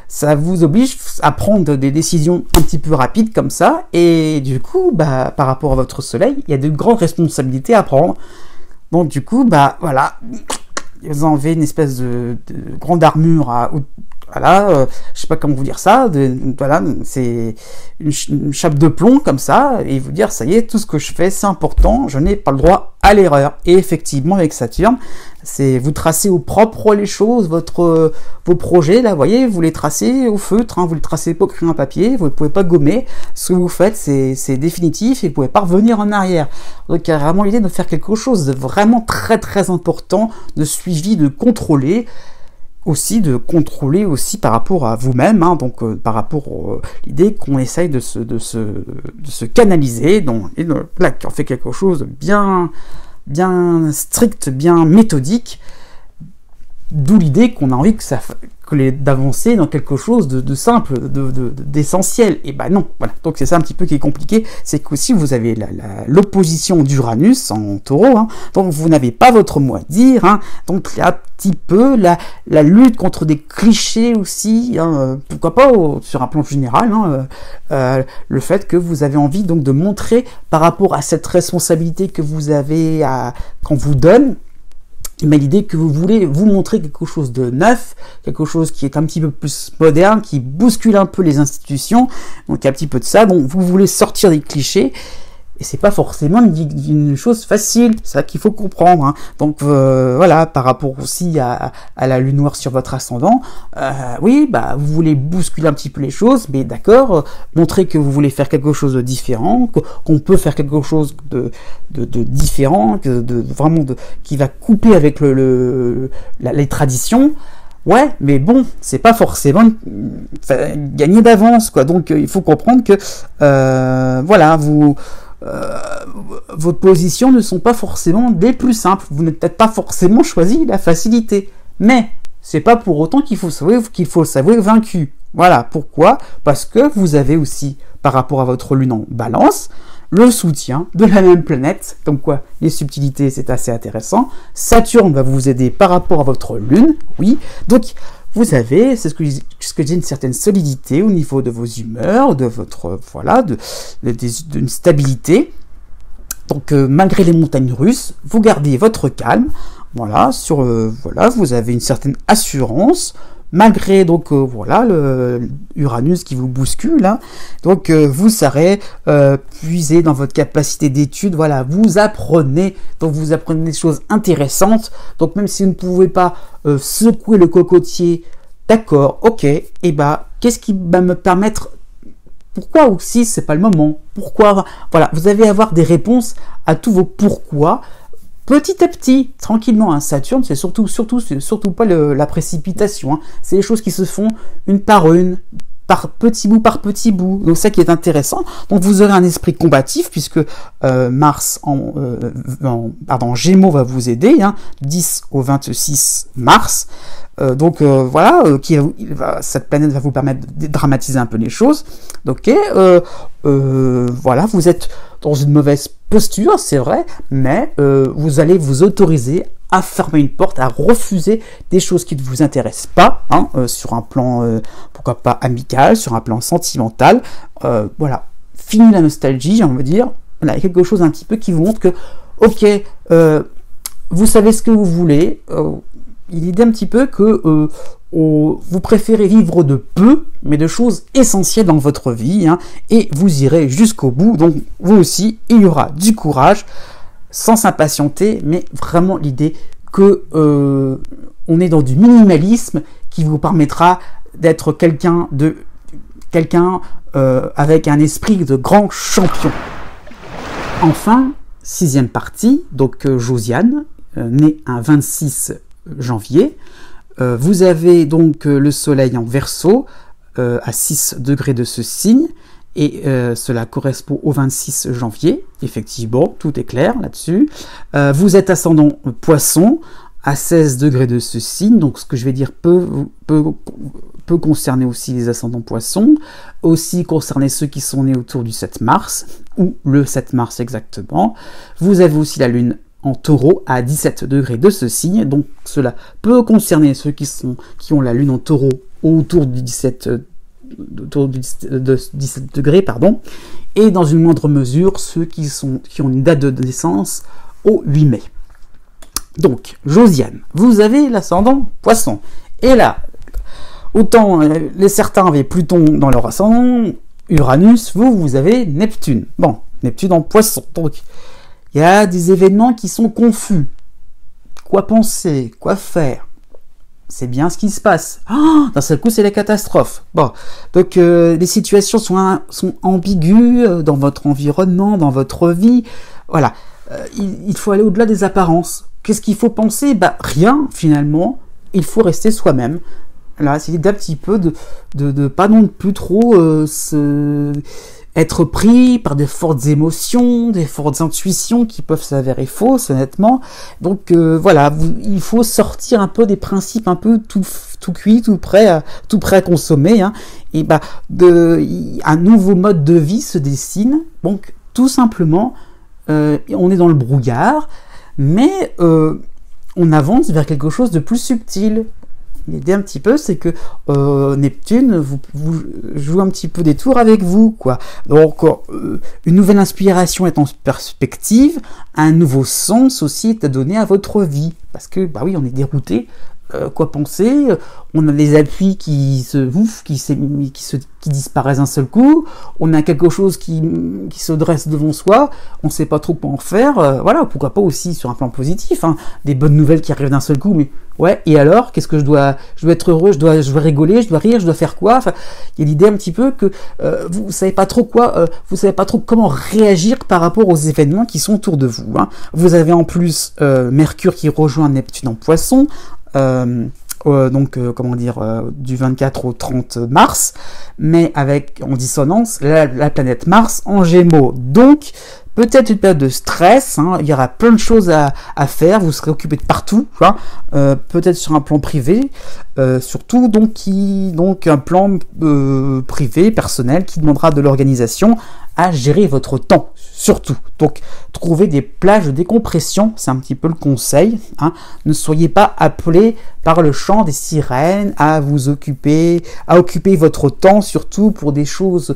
ça vous oblige à prendre des décisions un petit peu rapides comme ça, et du coup, par rapport à votre soleil, il y a de grandes responsabilités à prendre, donc du coup, voilà, vous avez une espèce de grande armure voilà, je sais pas comment vous dire ça, voilà, c'est une chape de plomb comme ça, et vous dire, ça y est, tout ce que je fais, c'est important, je n'ai pas le droit à l'erreur. Et effectivement, avec Saturne, c'est vous tracez au propre les choses, vos projets, là, vous voyez, vous les tracez au feutre, hein, vous les tracez pas sur un papier, vous ne pouvez pas gommer. Ce que vous faites, c'est définitif et vous pouvez pas revenir en arrière. Donc, il y a vraiment l'idée de faire quelque chose de vraiment très très important, de suivi, de contrôler aussi par rapport à vous-même, hein, donc par rapport à l'idée qu'on essaye de se canaliser, donc, et là, qu'on fait quelque chose de bien strict, bien méthodique, d'où l'idée qu'on a envie d'avancer dans quelque chose de simple, d'essentiel. Et ben non, voilà. Donc c'est ça un petit peu qui est compliqué, c'est qu'aussi vous avez l'opposition d'Uranus en Taureau, hein, donc vous n'avez pas votre mot à dire, hein, donc il y a un petit peu la lutte contre des clichés aussi, hein, pourquoi pas sur un plan général, hein, le fait que vous avez envie donc de montrer par rapport à cette responsabilité que vous avez qu'on vous donne, mais l'idée que vous voulez vous montrer quelque chose de neuf, quelque chose qui est un petit peu plus moderne, qui bouscule un peu les institutions, donc il y a un petit peu de ça, donc vous voulez sortir des clichés, et c'est pas forcément une chose facile, c'est ça qu'il faut comprendre, hein. Donc voilà, par rapport aussi à la lune noire sur votre ascendant, oui, bah vous voulez bousculer un petit peu les choses, mais d'accord, montrer que vous voulez faire quelque chose de différent, qu'on peut faire quelque chose de différent, qui va couper avec les traditions. Ouais, mais bon, c'est pas forcément gagner d'avance, quoi. Donc il faut comprendre que voilà, vos positions ne sont pas forcément des plus simples. Vous n'avez peut-être pas forcément choisi la facilité, mais c'est pas pour autant qu'il faut s'avouer vaincu. Voilà, pourquoi? Parce que vous avez aussi, par rapport à votre lune en Balance, le soutien de la même planète. Donc quoi, les subtilités, c'est assez intéressant. Saturne va vous aider par rapport à votre lune, oui. Donc vous avez, c'est ce que je dis, une certaine solidité au niveau de vos humeurs, de votre, voilà, d'une stabilité. Donc malgré les montagnes russes, vous gardez votre calme. Voilà, voilà, vous avez une certaine assurance. Malgré donc voilà le Uranus qui vous bouscule, hein. Donc vous serez puisé dans votre capacité d'étude. Voilà, vous apprenez des choses intéressantes. Donc même si vous ne pouvez pas secouer le cocotier, d'accord, ok. Et bah qu'est-ce qui va me permettre? Pourquoi aussi c'est pas le moment? Pourquoi? Voilà, vous allez avoir des réponses à tous vos pourquoi. Petit à petit, tranquillement, hein. Saturne, c'est surtout pas la précipitation, hein. C'est les choses qui se font une, par petit bout. Donc ça qui est intéressant. Donc vous aurez un esprit combatif puisque Mars en Gémeaux va vous aider, hein, 10 au 26 mars. Donc voilà, cette planète va vous permettre de dramatiser un peu les choses. Ok, voilà, vous êtes dans une mauvaise posture, c'est vrai, mais vous allez vous autoriser à fermer une porte, à refuser des choses qui ne vous intéressent pas, hein, sur un plan, pourquoi pas amical, sur un plan sentimental. Voilà, fini la nostalgie, j'ai envie de dire. Voilà, il y a quelque chose un petit peu qui vous montre que, ok, vous savez ce que vous voulez. Il est un petit peu que vous préférez vivre de peu, mais de choses essentielles dans votre vie, hein, et vous irez jusqu'au bout. Donc vous aussi, il y aura du courage, sans s'impatienter, mais vraiment l'idée que on est dans du minimalisme qui vous permettra d'être quelqu'un avec un esprit de grand champion. Enfin, 6e partie, donc Josiane, née un 26 janvier. Vous avez donc le soleil en Verseau à 6 degrés de ce signe, et cela correspond au 26 janvier. Effectivement, tout est clair là-dessus. Vous êtes ascendant Poisson à 16 degrés de ce signe, donc ce que je vais dire peut concerner aussi les ascendants Poissons, aussi concerner ceux qui sont nés autour du 7 mars, ou le 7 mars exactement. Vous avez aussi la lune en Taureau à 17 degrés de ce signe, donc cela peut concerner ceux qui ont la lune en Taureau autour du 17 degrés, pardon, et dans une moindre mesure ceux qui ont une date de naissance au 8 mai. Donc, Josiane, vous avez l'ascendant Poisson, et là, autant certains avaient Pluton dans leur ascendant, Uranus, vous avez Neptune. Bon, Neptune en Poisson, donc Il y a des événements qui sont confus. Quoi penser? Quoi faire? C'est bien ce qui se passe. D'un seul coup, c'est la catastrophe. Bon, donc les situations sont ambiguës dans votre environnement, dans votre vie. Voilà, il faut aller au-delà des apparences. Qu'est-ce qu'il faut penser? Rien, finalement. Il faut rester soi-même. Là, c'est d'un petit peu de pas non plus trop être pris par des fortes émotions, des fortes intuitions qui peuvent s'avérer fausses, honnêtement. Donc voilà, il faut sortir un peu des principes un peu tout cuit, tout prêt à consommer. Hein. Et un nouveau mode de vie se dessine. Donc tout simplement, on est dans le brouillard, mais on avance vers quelque chose de plus subtil. L'idée un petit peu, c'est que Neptune vous joue un petit peu des tours avec vous, quoi. Donc une nouvelle inspiration est en perspective, un nouveau sens aussi est à donner à votre vie, parce que oui, on est dérouté. Quoi penser? On a des appuis qui disparaissent d'un seul coup. On a quelque chose qui se dresse devant soi. On ne sait pas trop quoi en faire. Voilà, pourquoi pas aussi sur un plan positif, hein, des bonnes nouvelles qui arrivent d'un seul coup. Mais ouais, et alors, qu'est-ce que je dois être heureux, je dois rigoler, je dois rire, je dois faire quoi? Enfin, il y a l'idée un petit peu que vous savez pas trop quoi, vous savez pas trop comment réagir par rapport aux événements qui sont autour de vous. Hein. Vous avez en plus Mercure qui rejoint Neptune en Poisson. Du 24 au 30 mars, mais en dissonance la planète Mars en Gémeaux. Donc, peut-être une période de stress, hein, il y aura plein de choses à faire, vous serez occupé de partout, hein, peut-être sur un plan privé, surtout donc un plan privé, personnel, qui demandera de l'organisation à gérer votre temps, surtout. Donc, trouvez des plages de décompression, c'est un petit peu le conseil. Hein. Ne soyez pas appelés par le chant des sirènes à occuper votre temps, surtout pour des choses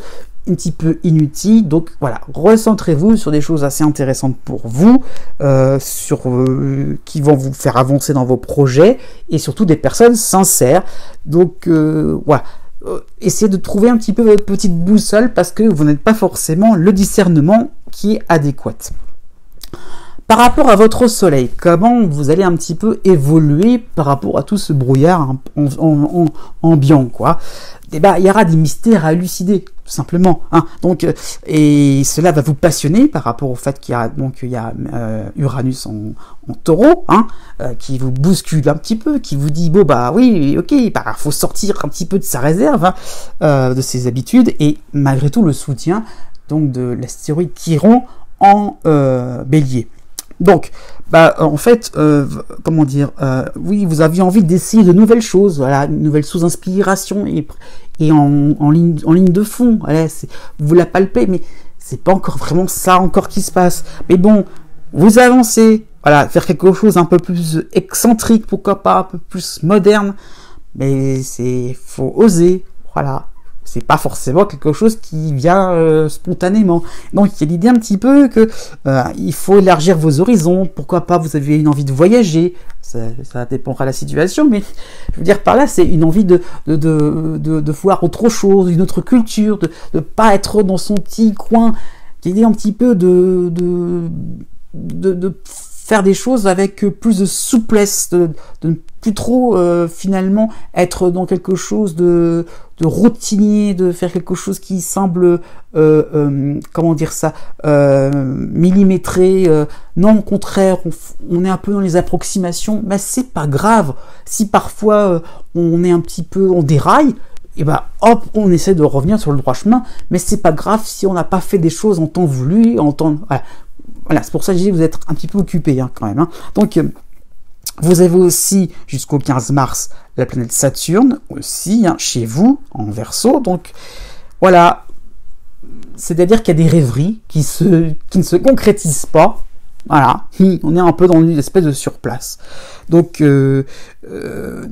un petit peu inutiles. Donc voilà, recentrez-vous sur des choses assez intéressantes pour vous, qui vont vous faire avancer dans vos projets, et surtout des personnes sincères. Donc voilà. Essayez de trouver un petit peu votre petite boussole, parce que vous n'êtes pas forcément le discernement qui est adéquat. Par rapport à votre soleil, comment vous allez un petit peu évoluer par rapport à tout ce brouillard ambiant, quoi. Il y aura des mystères à élucider, tout simplement. Hein. Donc, et cela va vous passionner par rapport au fait qu'il y a Uranus en Taureau, hein, qui vous bouscule un petit peu, qui vous dit oui, ok, faut sortir un petit peu de sa réserve, hein, de ses habitudes, et malgré tout le soutien donc de l'astéroïde Chiron en Bélier. Donc, en fait, oui, vous aviez envie d'essayer de nouvelles choses, voilà, une nouvelle sous-inspiration et en ligne de fond. Voilà, vous la palpez, mais c'est pas encore vraiment ça qui se passe. Mais bon, vous avancez, voilà, faire quelque chose un peu plus excentrique, pourquoi pas un peu plus moderne, mais faut oser, voilà. C'est pas forcément quelque chose qui vient spontanément. Donc il y a l'idée un petit peu que il faut élargir vos horizons. Pourquoi pas, vous avez une envie de voyager. Ça dépendra de la situation, mais je veux dire par là, c'est une envie de voir autre chose, une autre culture, de pas être dans son petit coin. Il y a l'idée un petit peu de faire des choses avec plus de souplesse, de ne plus trop finalement être dans quelque chose de routinier, de faire quelque chose qui semble millimétré. Non, au contraire, on est un peu dans les approximations, mais c'est pas grave. Si parfois on est un petit peu, on déraille, et hop, on essaie de revenir sur le droit chemin, mais c'est pas grave si on n'a pas fait des choses en temps voulu, voilà, c'est pour ça que je dis que vous êtes un petit peu occupé, hein, quand même. Hein. Donc, vous avez aussi, jusqu'au 15 mars, la planète Saturne, aussi, hein, chez vous, en Verseau. Donc, voilà. C'est-à-dire qu'il y a des rêveries qui ne se concrétisent pas. Voilà. On est un peu dans une espèce de surplace. Donc,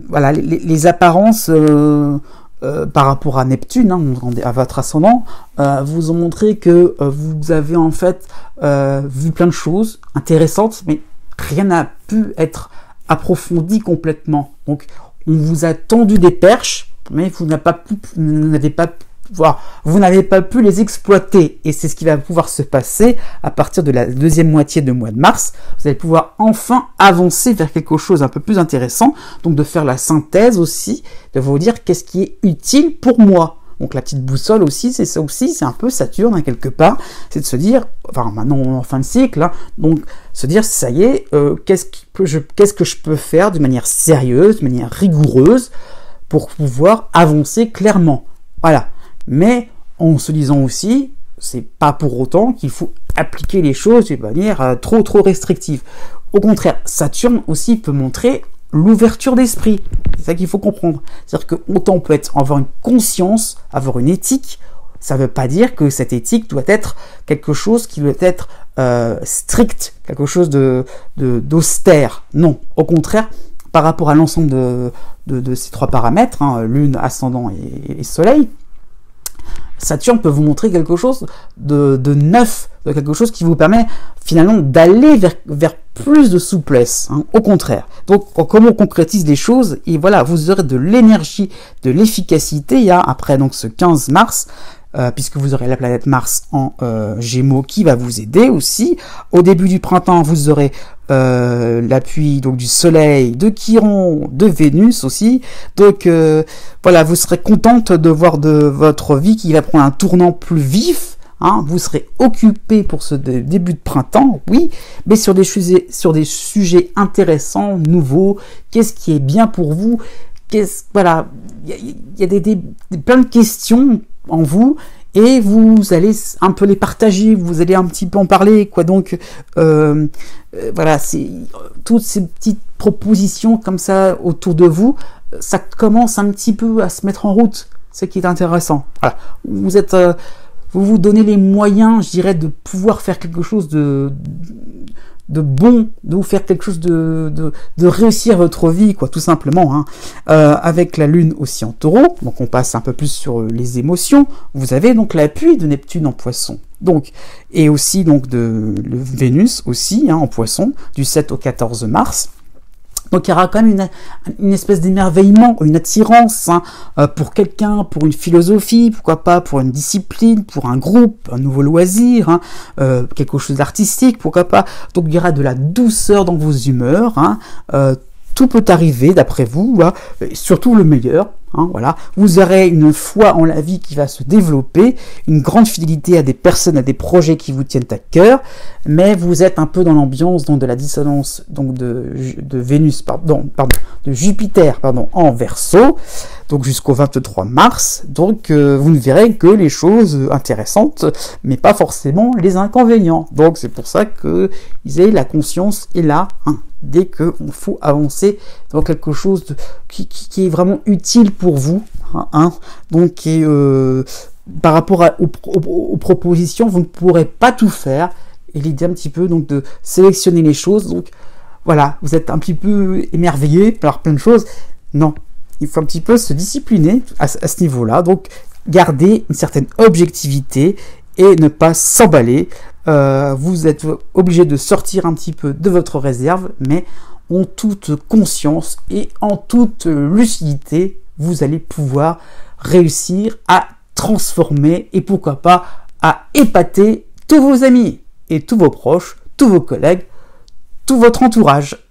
voilà, les apparences... par rapport à Neptune, hein, à votre ascendant, vous ont montré que vous avez en fait vu plein de choses intéressantes, mais rien n'a pu être approfondi complètement. Donc, on vous a tendu des perches, mais vous n'avez pas voilà, vous n'avez pas pu les exploiter. Et c'est ce qui va pouvoir se passer à partir de la deuxième moitié du mois de mars. Vous allez pouvoir enfin avancer vers quelque chose un peu plus intéressant. Donc de faire la synthèse aussi, de vous dire qu'est-ce qui est utile pour moi. Donc la petite boussole aussi, c'est ça aussi, c'est un peu Saturne hein, quelque part, c'est de se dire, enfin maintenant en fin de cycle, hein, donc se dire ça y est, qu'est-ce que je peux faire de manière sérieuse, de manière rigoureuse pour pouvoir avancer clairement. Voilà. Mais en se disant aussi, c'est pas pour autant qu'il faut appliquer les choses de manière trop restrictive. Au contraire, Saturne aussi peut montrer l'ouverture d'esprit. C'est ça qu'il faut comprendre. C'est-à-dire que autant on peut avoir une conscience, avoir une éthique, ça ne veut pas dire que cette éthique doit être quelque chose qui doit être strict, quelque chose d'austère. Non, au contraire, par rapport à l'ensemble de ces trois paramètres, hein, Lune, Ascendant et Soleil, Saturne peut vous montrer quelque chose de neuf, de quelque chose qui vous permet finalement d'aller vers plus de souplesse, hein, au contraire. Donc, comment on concrétise les choses, et voilà, vous aurez de l'énergie, de l'efficacité, après donc ce 15 mars, puisque vous aurez la planète Mars en Gémeaux qui va vous aider aussi. Au début du printemps, vous aurez l'appui donc du Soleil, de Chiron, de Vénus aussi. Donc voilà, vous serez contente de voir de votre vie qui va prendre un tournant plus vif. Hein, vous serez occupé pour ce début de printemps, oui, mais sur des sujets intéressants, nouveaux. Qu'est-ce qui est bien pour vous? Voilà, il y a plein de questions en vous, et vous allez un peu les partager, vous allez un petit peu en parler, quoi. Donc voilà, c'est toutes ces petites propositions comme ça autour de vous, ça commence un petit peu à se mettre en route, ce qui est intéressant. Voilà, vous vous donnez les moyens, je dirais, de pouvoir faire quelque chose de bon, de vous faire quelque chose de réussir votre vie, quoi, tout simplement, hein. Avec la Lune aussi en Taureau, donc on passe un peu plus sur les émotions. Vous avez donc l'appui de Neptune en Poisson, donc, et aussi donc de Vénus aussi, hein, en Poisson, du 7 au 14 mars. Donc il y aura quand même une espèce d'émerveillement, une attirance, hein, pour quelqu'un, pour une philosophie, pourquoi pas pour une discipline, pour un groupe, un nouveau loisir, hein, quelque chose d'artistique, pourquoi pas. Donc il y aura de la douceur dans vos humeurs, hein, tout peut arriver d'après vous, hein, et surtout le meilleur. Hein, voilà. Vous aurez une foi en la vie qui va se développer, une grande fidélité à des personnes, à des projets qui vous tiennent à cœur, mais vous êtes un peu dans l'ambiance donc de la dissonance donc de Vénus, de Jupiter en Verseau, donc jusqu'au 23 mars. Donc vous ne verrez que les choses intéressantes, mais pas forcément les inconvénients. Donc c'est pour ça que la conscience est là, hein, dès qu'il faut avancer dans quelque chose qui est vraiment utile pour vous, hein, donc par rapport aux propositions, vous ne pourrez pas tout faire, et l'idée un petit peu donc de sélectionner les choses. Donc voilà, vous êtes un petit peu émerveillé par plein de choses. Non, il faut un petit peu se discipliner à ce niveau-là, donc garder une certaine objectivité et ne pas s'emballer. Vous êtes obligé de sortir un petit peu de votre réserve, mais en toute conscience et en toute lucidité, vous allez pouvoir réussir à transformer et pourquoi pas à épater tous vos amis et tous vos proches, tous vos collègues, tout votre entourage.